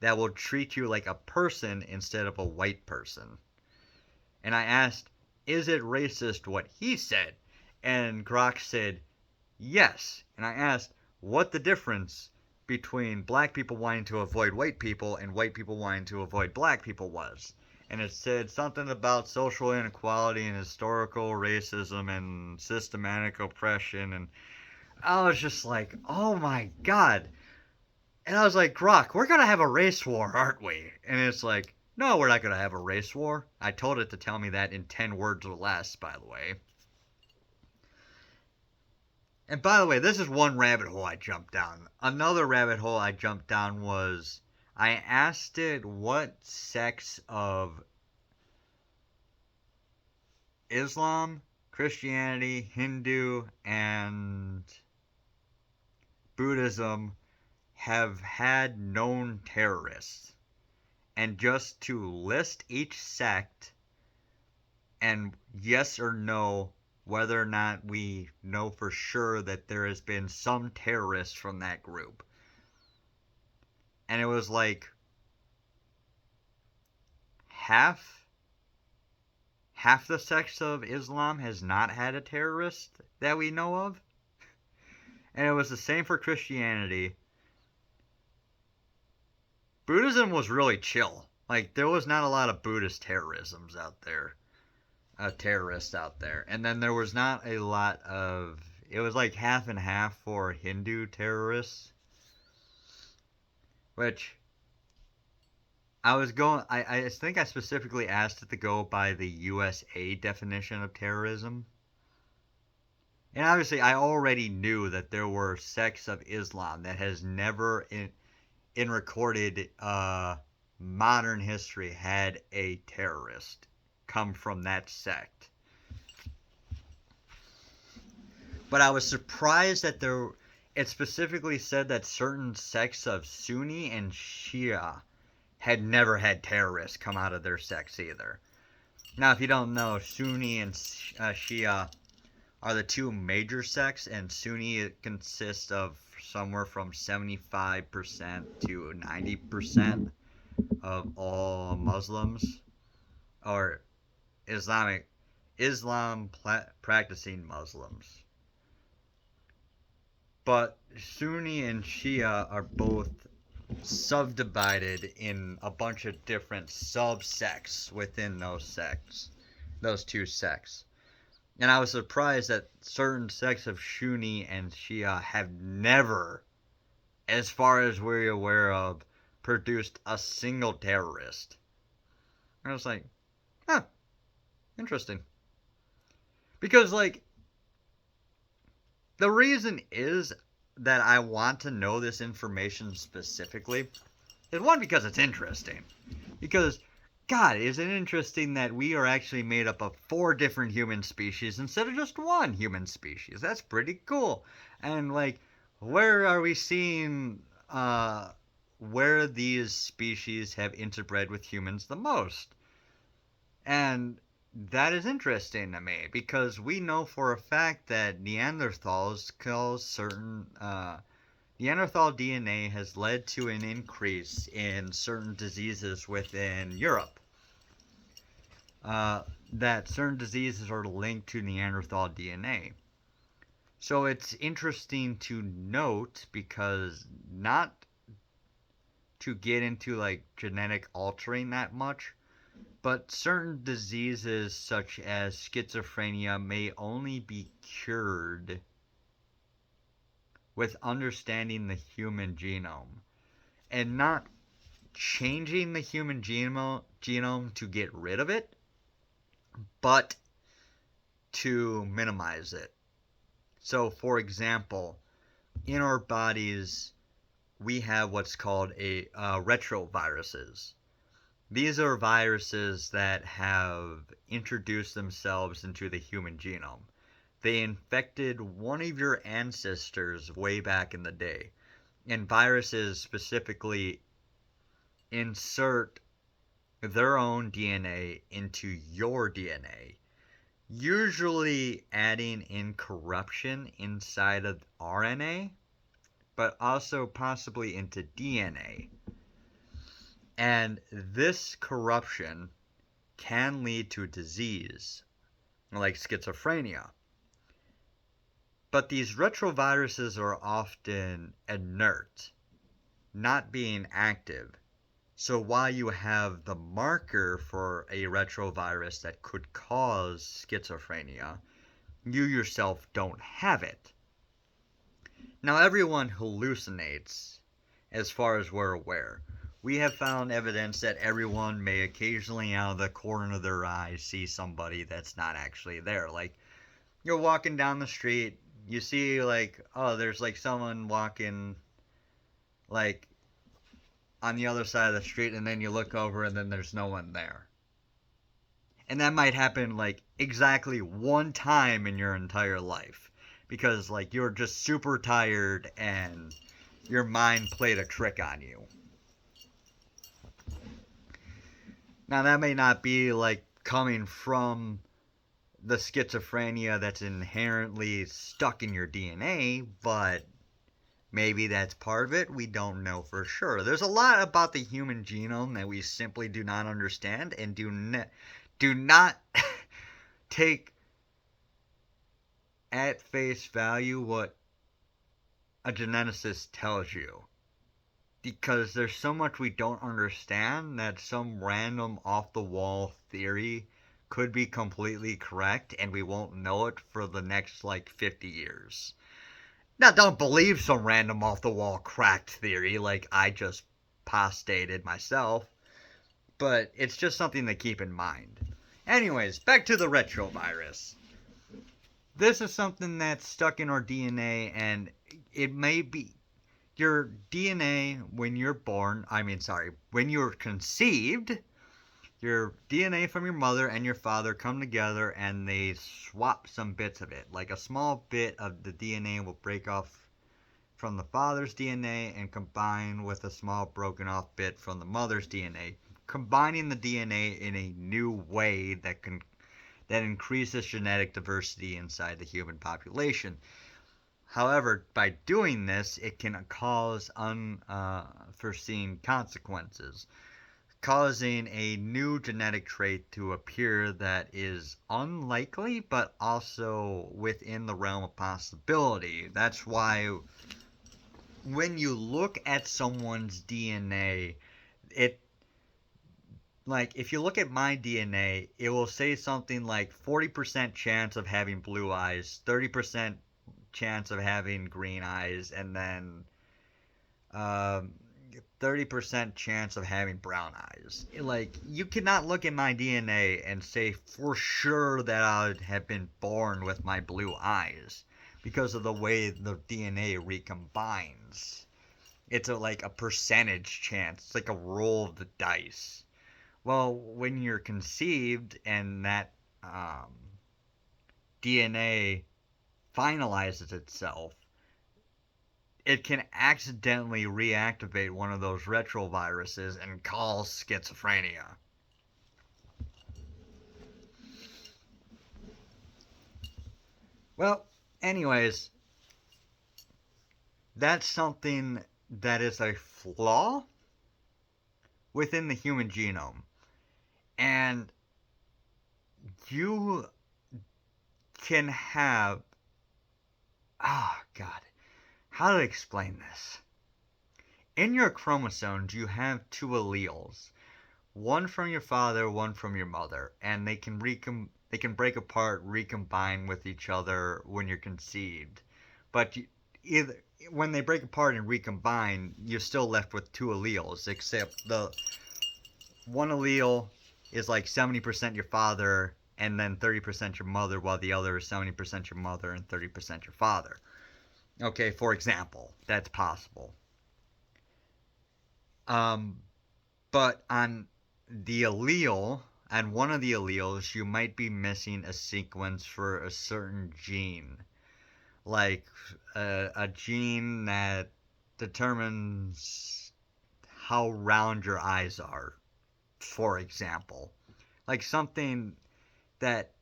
that will treat you like a person instead of a white person. And I asked, is it racist what he said? And Grok said, yes. And I asked, what the difference between black people wanting to avoid white people and white people wanting to avoid black people was. And it said something about social inequality and historical racism and systematic oppression. And I was just like, oh my God. And I was like, Grok, we're going to have a race war, aren't we? And it's like, no, we're not going to have a race war. I told it to tell me that in 10 words or less, by the way. And by the way, this is one rabbit hole I jumped down. Another rabbit hole I jumped down was I asked it what sects of Islam, Christianity, Hindu, and Buddhism have had known terrorists. And just to list each sect and yes or no whether or not we know for sure that there has been some terrorist from that group. And it was like half the sects of Islam has not had a terrorist that we know of. And it was the same for Christianity. Buddhism was really chill. Like there was not a lot of Buddhist terrorisms out there. Terrorists out there. And then there was not a lot of... It was like half and half for Hindu terrorists. Which... I think I specifically asked it to go by the USA definition of terrorism. And obviously I already knew that there were sects of Islam that has never in recorded modern history had a terrorist come from that sect. But I was surprised that it specifically said that certain sects of Sunni and Shia had never had terrorists come out of their sects either. Now, if you don't know, Sunni and Shia are the two major sects, and Sunni consists of somewhere from 75% to 90% of all Muslims, or Islam practicing Muslims. But Sunni and Shia are both subdivided in a bunch of different sub-sects within those two sects. And I was surprised that certain sects of Sunni and Shia have never, as far as we're aware of, produced a single terrorist. And I was like, huh, interesting. Because, like, the reason is that I want to know this information specifically is one, because it's interesting. Because, God, is it interesting that we are actually made up of 4 different human species instead of just one human species? That's pretty cool. And, like, where are we seeing where these species have interbred with humans the most? And that is interesting to me because we know for a fact that Neanderthals caused certain Neanderthal DNA has led to an increase in certain diseases within Europe. That certain diseases are linked to Neanderthal DNA. So it's interesting to note, because not to get into like genetic altering that much, but certain diseases such as schizophrenia may only be cured with understanding the human genome and not changing the human genome to get rid of it, but to minimize it. So, for example, in our bodies, we have what's called retroviruses. These are viruses that have introduced themselves into the human genome. They infected one of your ancestors way back in the day. And viruses specifically insert their own DNA into your DNA, usually adding in corruption inside of RNA, but also possibly into DNA. And this corruption can lead to disease, like schizophrenia. But these retroviruses are often inert, not being active. So while you have the marker for a retrovirus that could cause schizophrenia, you yourself don't have it. Now, everyone hallucinates, as far as we're aware. We have found evidence that everyone may occasionally, out of the corner of their eye, see somebody that's not actually there. Like, you're walking down the street, you see, like, oh, there's, like, someone walking, like, on the other side of the street, and then you look over and then there's no one there. And that might happen, like, exactly one time in your entire life. Because, like, you're just super tired and your mind played a trick on you. Now, that may not be, like, coming from the schizophrenia that's inherently stuck in your DNA, but maybe that's part of it. We don't know for sure. There's a lot about the human genome that we simply do not understand, and do not take at face value what a geneticist tells you. Because there's so much we don't understand that some random off-the-wall theory could be completely correct, and we won't know it for the next, like, 50 years. Now, don't believe some random off-the-wall cracked theory like I just postulated myself, but it's just something to keep in mind. Anyways, back to the retrovirus. This is something that's stuck in our DNA, and it may be your DNA when you're when you're conceived. Your DNA from your mother and your father come together and they swap some bits of it. Like a small bit of the DNA will break off from the father's DNA and combine with a small broken off bit from the mother's DNA, combining the DNA in a new way that increases genetic diversity inside the human population. However, by doing this, it can cause unforeseen consequences, causing a new genetic trait to appear that is unlikely, but also within the realm of possibility. That's why when you look at someone's DNA, if you look at my DNA, it will say something like 40% chance of having blue eyes, 30% chance of having green eyes, and then 30% chance of having brown eyes. Like, you cannot look at my DNA and say for sure that I would have been born with my blue eyes because of the way the DNA recombines. It's like a percentage chance. It's like a roll of the dice. Well, when you're conceived and that DNA finalizes itself, it can accidentally reactivate one of those retroviruses and cause schizophrenia. Well, anyways, that's something that is a flaw within the human genome. And you can have. Oh, God. How to explain this? In your chromosomes, you have two alleles. One from your father, one from your mother. And they can break apart, recombine with each other when you're conceived. But either when they break apart and recombine, you're still left with two alleles, except the one allele is like 70% your father and then 30% your mother, while the other is 70% your mother and 30% your father. Okay, for example, that's possible. Um, but on the allele, on one of the alleles, you might be missing a sequence for a certain gene, like a gene that determines how round your eyes are, for example. Like something that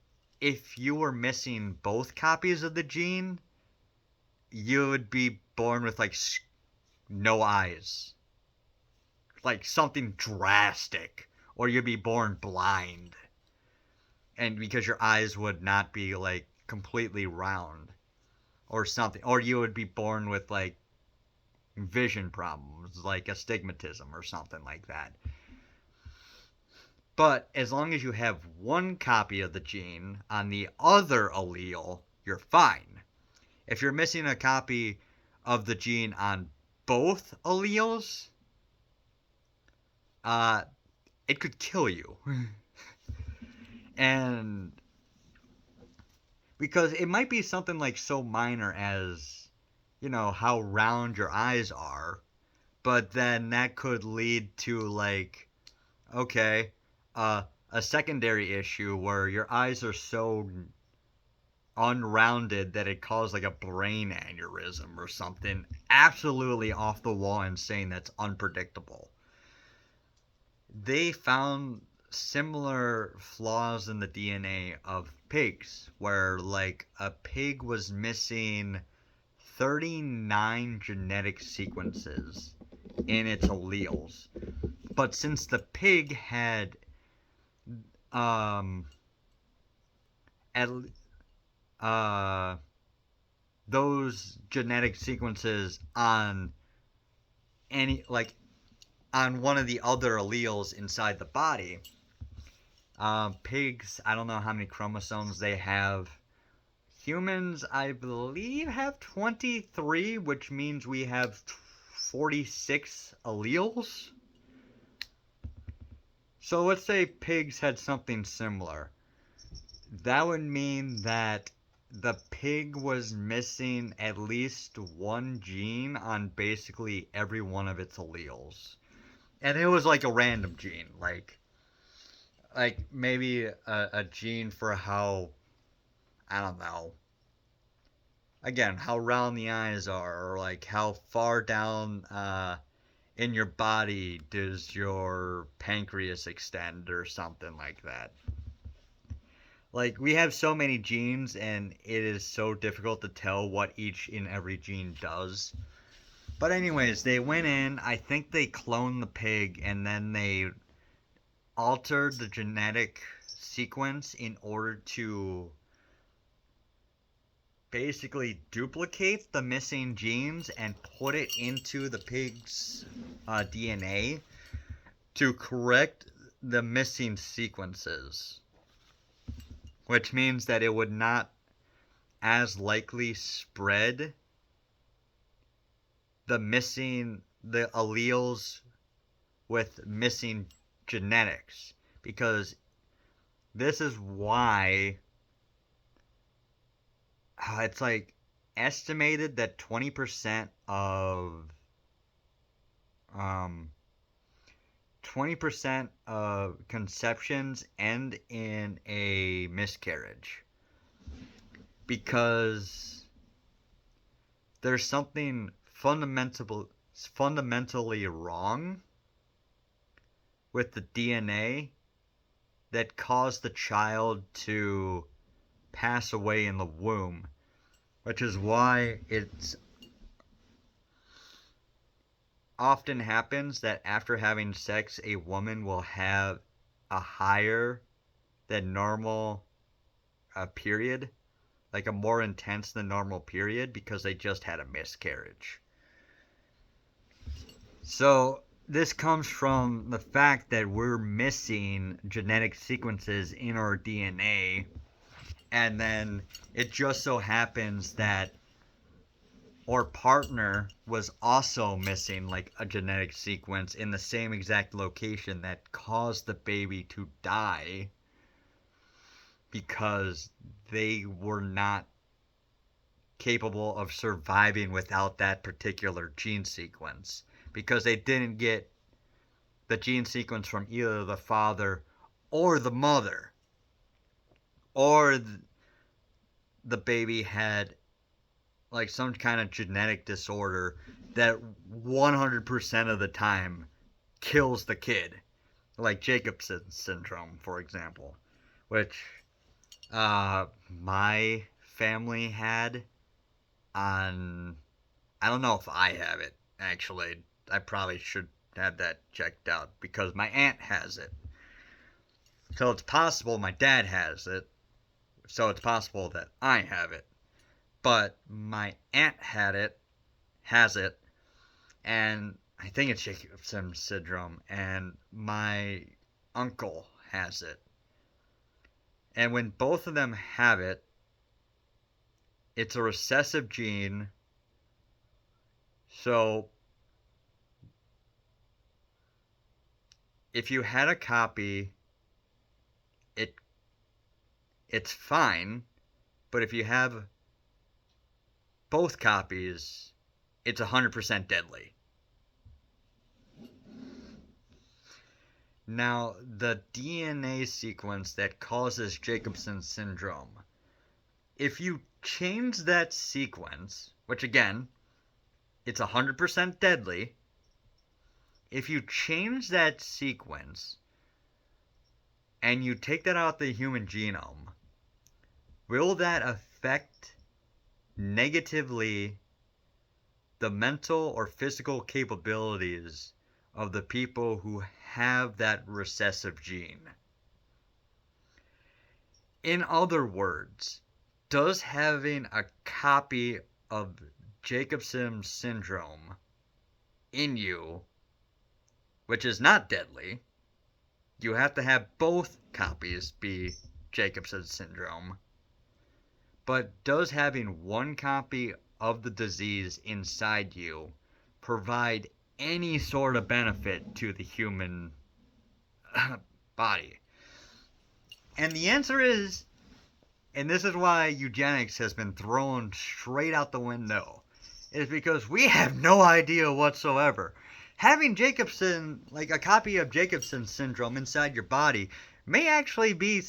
if you were missing both copies of the gene, you would be born with like no eyes. Like something drastic. Or you'd be born blind. And because your eyes would not be like completely round or something. Or you would be born with like vision problems, like astigmatism or something like that. But as long as you have one copy of the gene on the other allele, you're fine. If you're missing a copy of the gene on both alleles, it could kill you. And because it might be something like so minor as, how round your eyes are, but then that could lead to like, okay, a secondary issue where your eyes are so unrounded that it caused like a brain aneurysm or something absolutely off the wall insane that's unpredictable. They found similar flaws in the DNA of pigs where like a pig was missing 39 genetic sequences in its alleles. But since the pig had um at those genetic sequences on any like on one of the other alleles inside the body. Pigs, I don't know how many chromosomes they have. Humans, I believe, have 23, which means we have 46 alleles. So let's say pigs had something similar. That would mean that the pig was missing at least one gene on basically every one of its alleles. And it was like a random gene, like maybe a gene for how, I don't know, again, how round the eyes are, or like how far down in your body does your pancreas extend or something like that. Like, we have so many genes, and it is so difficult to tell what each and every gene does. But anyways, they went in, I think they cloned the pig, and then they altered the genetic sequence in order to basically duplicate the missing genes and put it into the pig's DNA to correct the missing sequences. Which means that it would not as likely spread the alleles with missing genetics, because this is why it's like estimated that 20% of 20% of conceptions end in a miscarriage, because there's something fundamentally wrong with the DNA that caused the child to pass away in the womb, which is why it's often happens that after having sex, a woman will have a higher than normal period, like a more intense than normal period, because they just had a miscarriage. So this comes from the fact that we're missing genetic sequences in our DNA, and then it just so happens that our partner was also missing like a genetic sequence in the same exact location that caused the baby to die because they were not capable of surviving without that particular gene sequence, because they didn't get the gene sequence from either the father or the mother, or the baby had like some kind of genetic disorder that 100% of the time kills the kid, like Jacobson syndrome, for example, which my family had. On, I don't know if I have it actually. I probably should have that checked out because my aunt has it. So it's possible my dad has it. So it's possible that I have it. But my aunt has it, and I think it's Jacobson syndrome, and my uncle has it. And when both of them have it, it's a recessive gene. So if you had a copy, it's fine, but if you have both copies, it's 100% deadly. Now, the DNA sequence that causes Jacobson syndrome, if you change that sequence, which again, it's 100% deadly, if you change that sequence and you take that out of the human genome, will that affect negatively the mental or physical capabilities of the people who have that recessive gene? In other words, does having a copy of Jacobson syndrome in you, which is not deadly, you have to have both copies be Jacobson syndrome, but does having one copy of the disease inside you provide any sort of benefit to the human body? And the answer is, and this is why eugenics has been thrown straight out the window, is because we have no idea whatsoever. Having Jacobson, like a copy of Jacobson syndrome inside your body, may actually be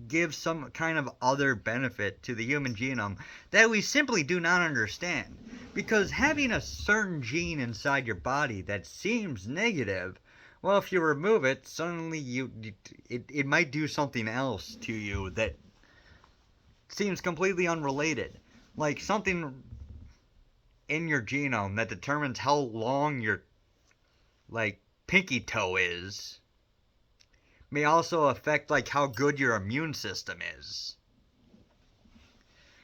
give some kind of other benefit to the human genome that we simply do not understand. Because having a certain gene inside your body that seems negative, well, if you remove it, suddenly it might do something else to you that seems completely unrelated. Like something in your genome that determines how long your like pinky toe is may also affect like how good your immune system is.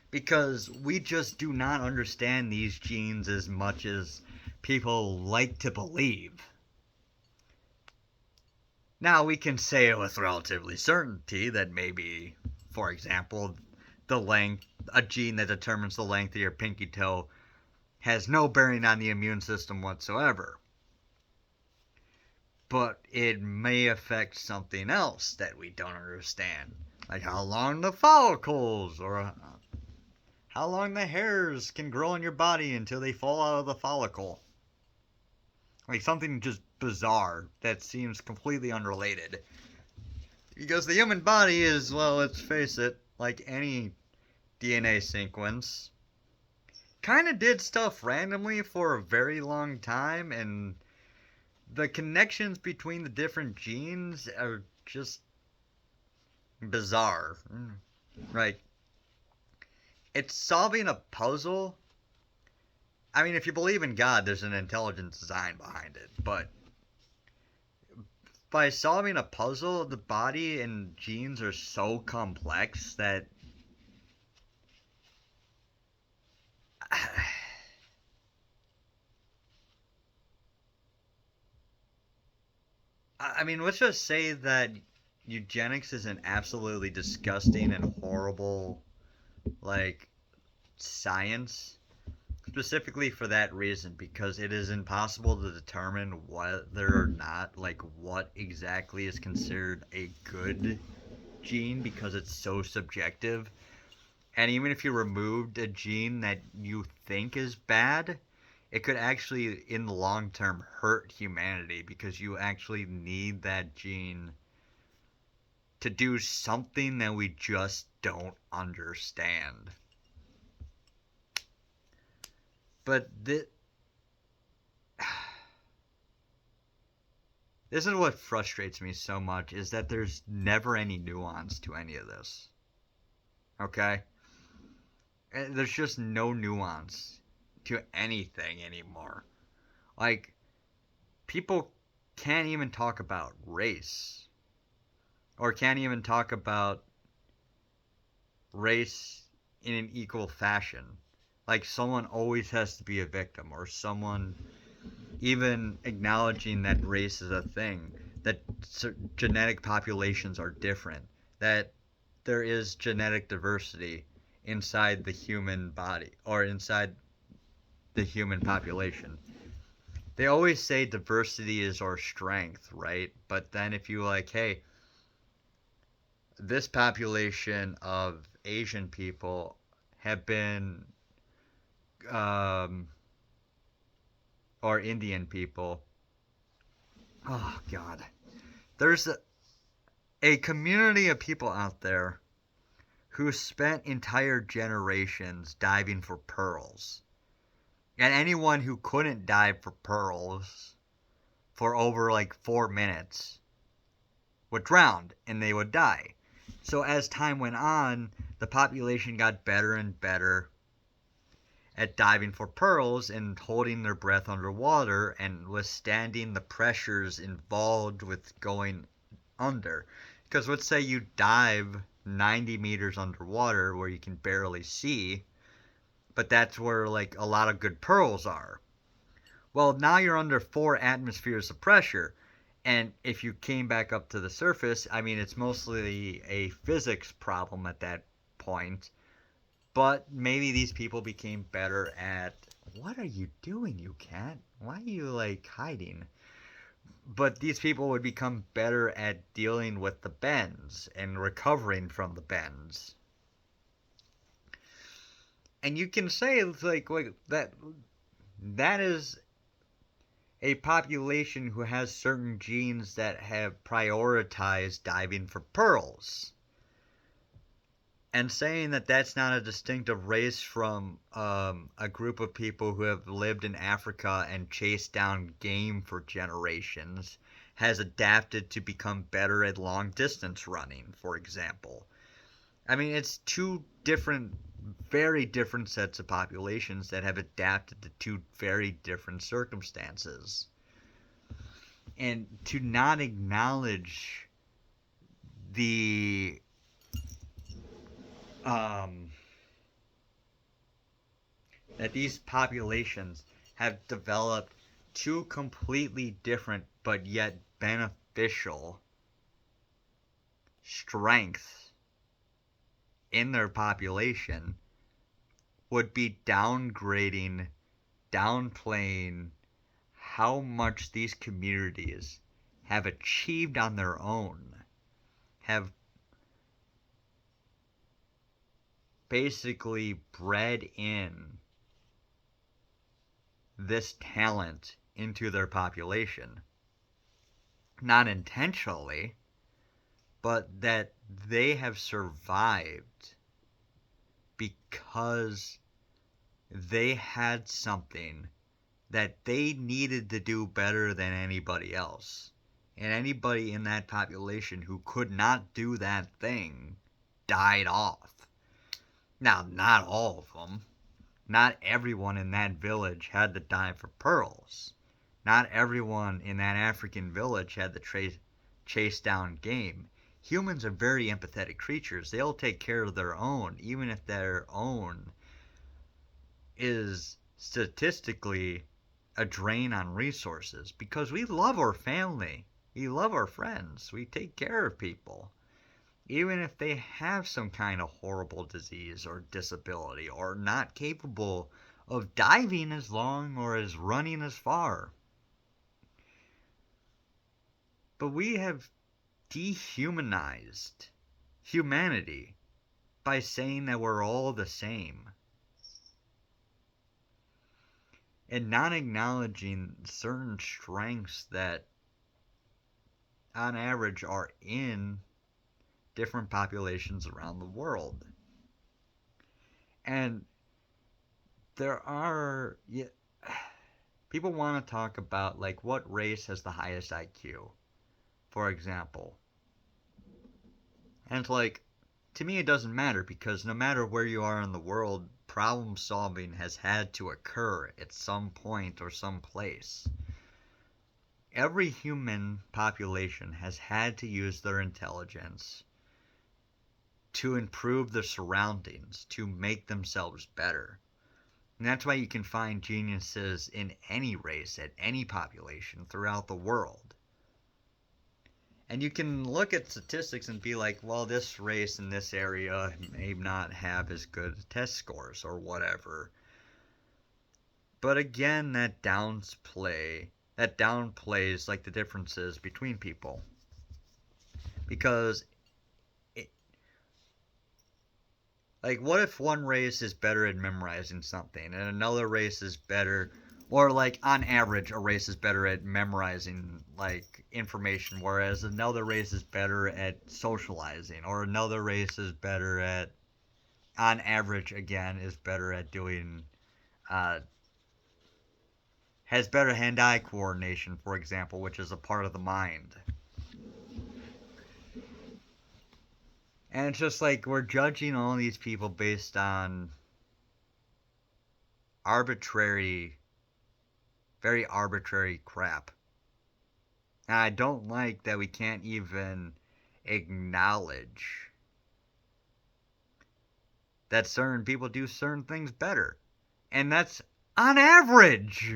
Because we just do not understand these genes as much as people like to believe. Now we can say with relatively certainty that maybe, for example, a gene that determines the length of your pinky toe has no bearing on the immune system whatsoever. But it may affect something else that we don't understand. Like how long the follicles or how long the hairs can grow on your body until they fall out of the follicle. Like something just bizarre that seems completely unrelated. Because the human body is, well, let's face it, like any DNA sequence, kind of did stuff randomly for a very long time, and the connections between the different genes are just bizarre. Like, it's solving a puzzle. I mean, if you believe in God, there's an intelligent design behind it. But by solving a puzzle, the body and genes are so complex that I mean, let's just say that eugenics is an absolutely disgusting and horrible, like, science, specifically for that reason, because it is impossible to determine whether or not, like, what exactly is considered a good gene because it's so subjective. And even if you removed a gene that you think is bad, it could actually, in the long term, hurt humanity because you actually need that gene to do something that we just don't understand. But this is what frustrates me so much, is that there's never any nuance to any of this. Okay? There's just no nuance to anything anymore. Like, people can't even talk about race. Or can't even talk about race in an equal fashion. Like, someone always has to be a victim, or someone even acknowledging that race is a thing, that genetic populations are different, that there is genetic diversity inside the human body, or inside the human population. They always say diversity is our strength, right? But then if you like, hey, this population of Asian people have been, or Indian people, oh God, there's a community of people out there who spent entire generations diving for pearls. And anyone who couldn't dive for pearls for over like 4 minutes would drown and they would die. So as time went on, the population got better and better at diving for pearls and holding their breath underwater and withstanding the pressures involved with going under. Because let's say you dive 90 meters underwater where you can barely see, but that's where like a lot of good pearls are. Well, now you're under 4 atmospheres of pressure. And if you came back up to the surface, I mean, it's mostly a physics problem at that point. But maybe these people became better at. What are you doing, you cat? Why are you, like, hiding? But these people would become better at dealing with the bends and recovering from the bends. And you can say, it's like that is a population who has certain genes that have prioritized diving for pearls. And saying that that's not a distinctive race from a group of people who have lived in Africa and chased down game for generations has adapted to become better at long distance running, for example. I mean, it's two different, very different sets of populations that have adapted to two very different circumstances. And to not acknowledge the that these populations have developed two completely different but yet beneficial strengths in their population would be downgrading, downplaying how much these communities have achieved on their own, have basically bred in this talent into their population. Not intentionally, but that they have survived because they had something that they needed to do better than anybody else. And anybody in that population who could not do that thing died off. Now, not all of them, Not everyone in that village had to die for pearls. Not everyone in that African village had to chase down game. Humans are very empathetic creatures. They'll take care of their own, even if their own is statistically a drain on resources, because we love our family. We love our friends. We take care of people. Even if they have some kind of horrible disease or disability or not capable of diving as long or as running as far. But we have dehumanized humanity by saying that we're all the same and not acknowledging certain strengths that on average are in different populations around the world. And there are people want to talk about like what race has the highest IQ, for example. And it's like, to me it doesn't matter, because no matter where you are in the world, problem solving has had to occur at some point or some place. Every human population has had to use their intelligence to improve their surroundings, to make themselves better. And that's why you can find geniuses in any race, at any population throughout the world. And you can look at statistics and be like, well, this race in this area may not have as good test scores or whatever. But again, that downplays like the differences between people. Because like, what if one race is better at memorizing something and another race is better, or like on average a race is better at memorizing like information, whereas another race is better at socializing, or another race is better at, on average again, is better at doing, has better hand-eye coordination, for example, which is a part of the mind. And it's just like we're judging all these people based on very arbitrary crap. And I don't like that we can't even acknowledge that certain people do certain things better. And that's on average.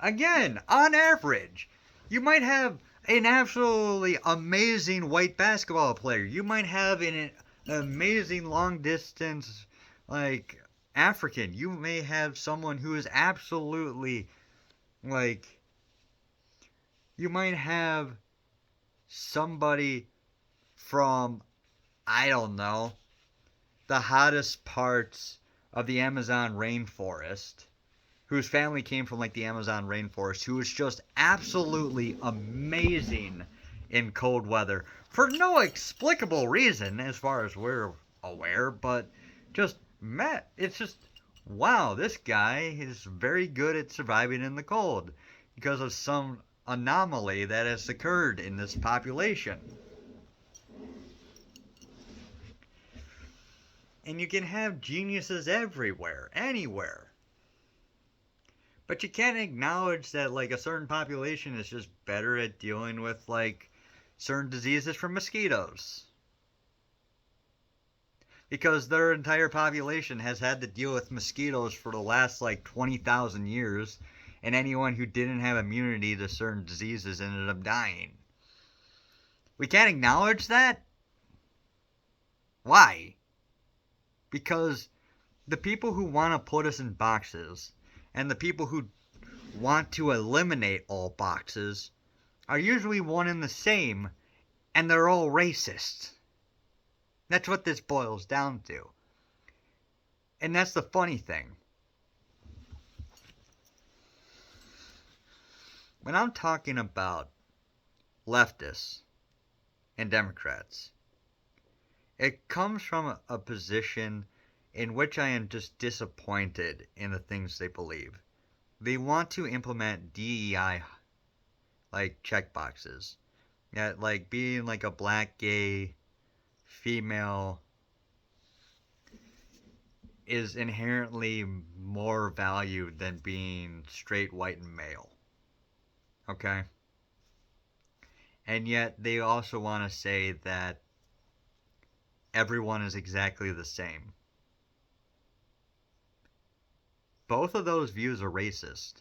Again, on average. You might have an absolutely amazing white basketball player. You might have an amazing long distance, like, African. You may have someone who is absolutely, like, you might have somebody from, I don't know, the hottest parts of the Amazon rainforest, whose family came from like the Amazon rainforest, who was just absolutely amazing in cold weather for no explicable reason as far as we're aware, but just it's just, wow, this guy is very good at surviving in the cold because of some anomaly that has occurred in this population. And you can have geniuses everywhere, anywhere. But you can't acknowledge that, like, a certain population is just better at dealing with, like, certain diseases from mosquitoes. Because their entire population has had to deal with mosquitoes for the last, like, 20,000 years, and anyone who didn't have immunity to certain diseases ended up dying. We can't acknowledge that? Why? Because the people who want to put us in boxes and the people who want to eliminate all boxes are usually one and the same, and they're all racist. That's what this boils down to. And that's the funny thing. When I'm talking about leftists and Democrats, it comes from a position in which I am just disappointed in the things they believe. They want to implement DEI, like, checkboxes. Yeah, like being like a black, gay, female, is inherently more valued than being straight, white, and male. Okay? And yet they also want to say that everyone is exactly the same. Both of those views are racist.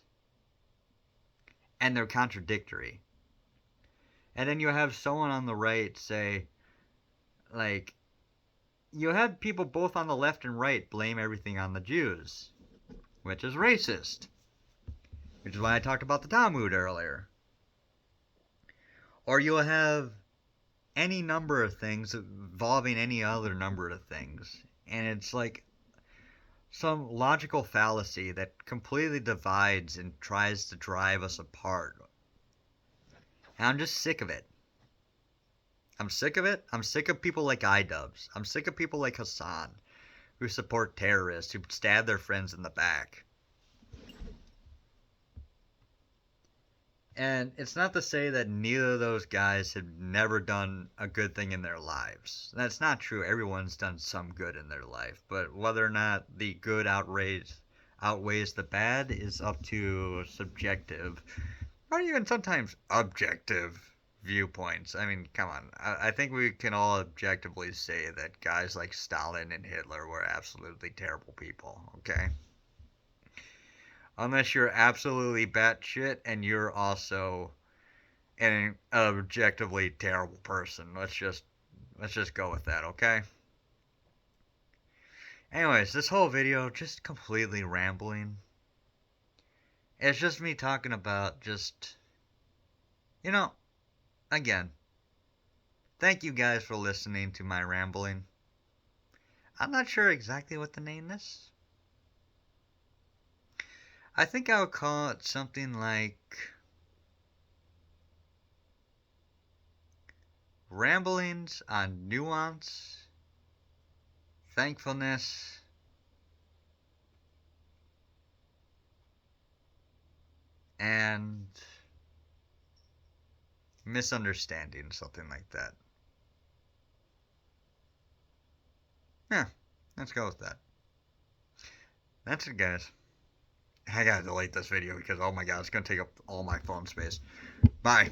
And they're contradictory. And then you have someone on the right say, like, you have people both on the left and right blame everything on the Jews, which is racist. Which is why I talked about the Talmud earlier. Or you'll have any number of things involving any other number of things. And it's like some logical fallacy that completely divides and tries to drive us apart. And I'm just sick of it. I'm sick of it. I'm sick of people like IDubbbz. I'm sick of people like Hassan, who support terrorists, who stab their friends in the back. And it's not to say that neither of those guys have never done a good thing in their lives. That's not true. Everyone's done some good in their life. But whether or not the good outweighs the bad is up to subjective, or even sometimes objective viewpoints. I mean, come on. I think we can all objectively say that guys like Stalin and Hitler were absolutely terrible people, okay? Unless you're absolutely batshit and you're also an objectively terrible person. Let's just go with that, okay? Anyways, this whole video just completely rambling. It's just me talking about just, again, thank you guys for listening to my rambling. I'm not sure exactly what to name this. I think I would call it something like Ramblings on Nuance, Thankfulness, and Misunderstandings, something like that. Yeah, let's go with that. That's it, guys. I gotta delete this video because, oh my god, it's gonna take up all my phone space. Bye.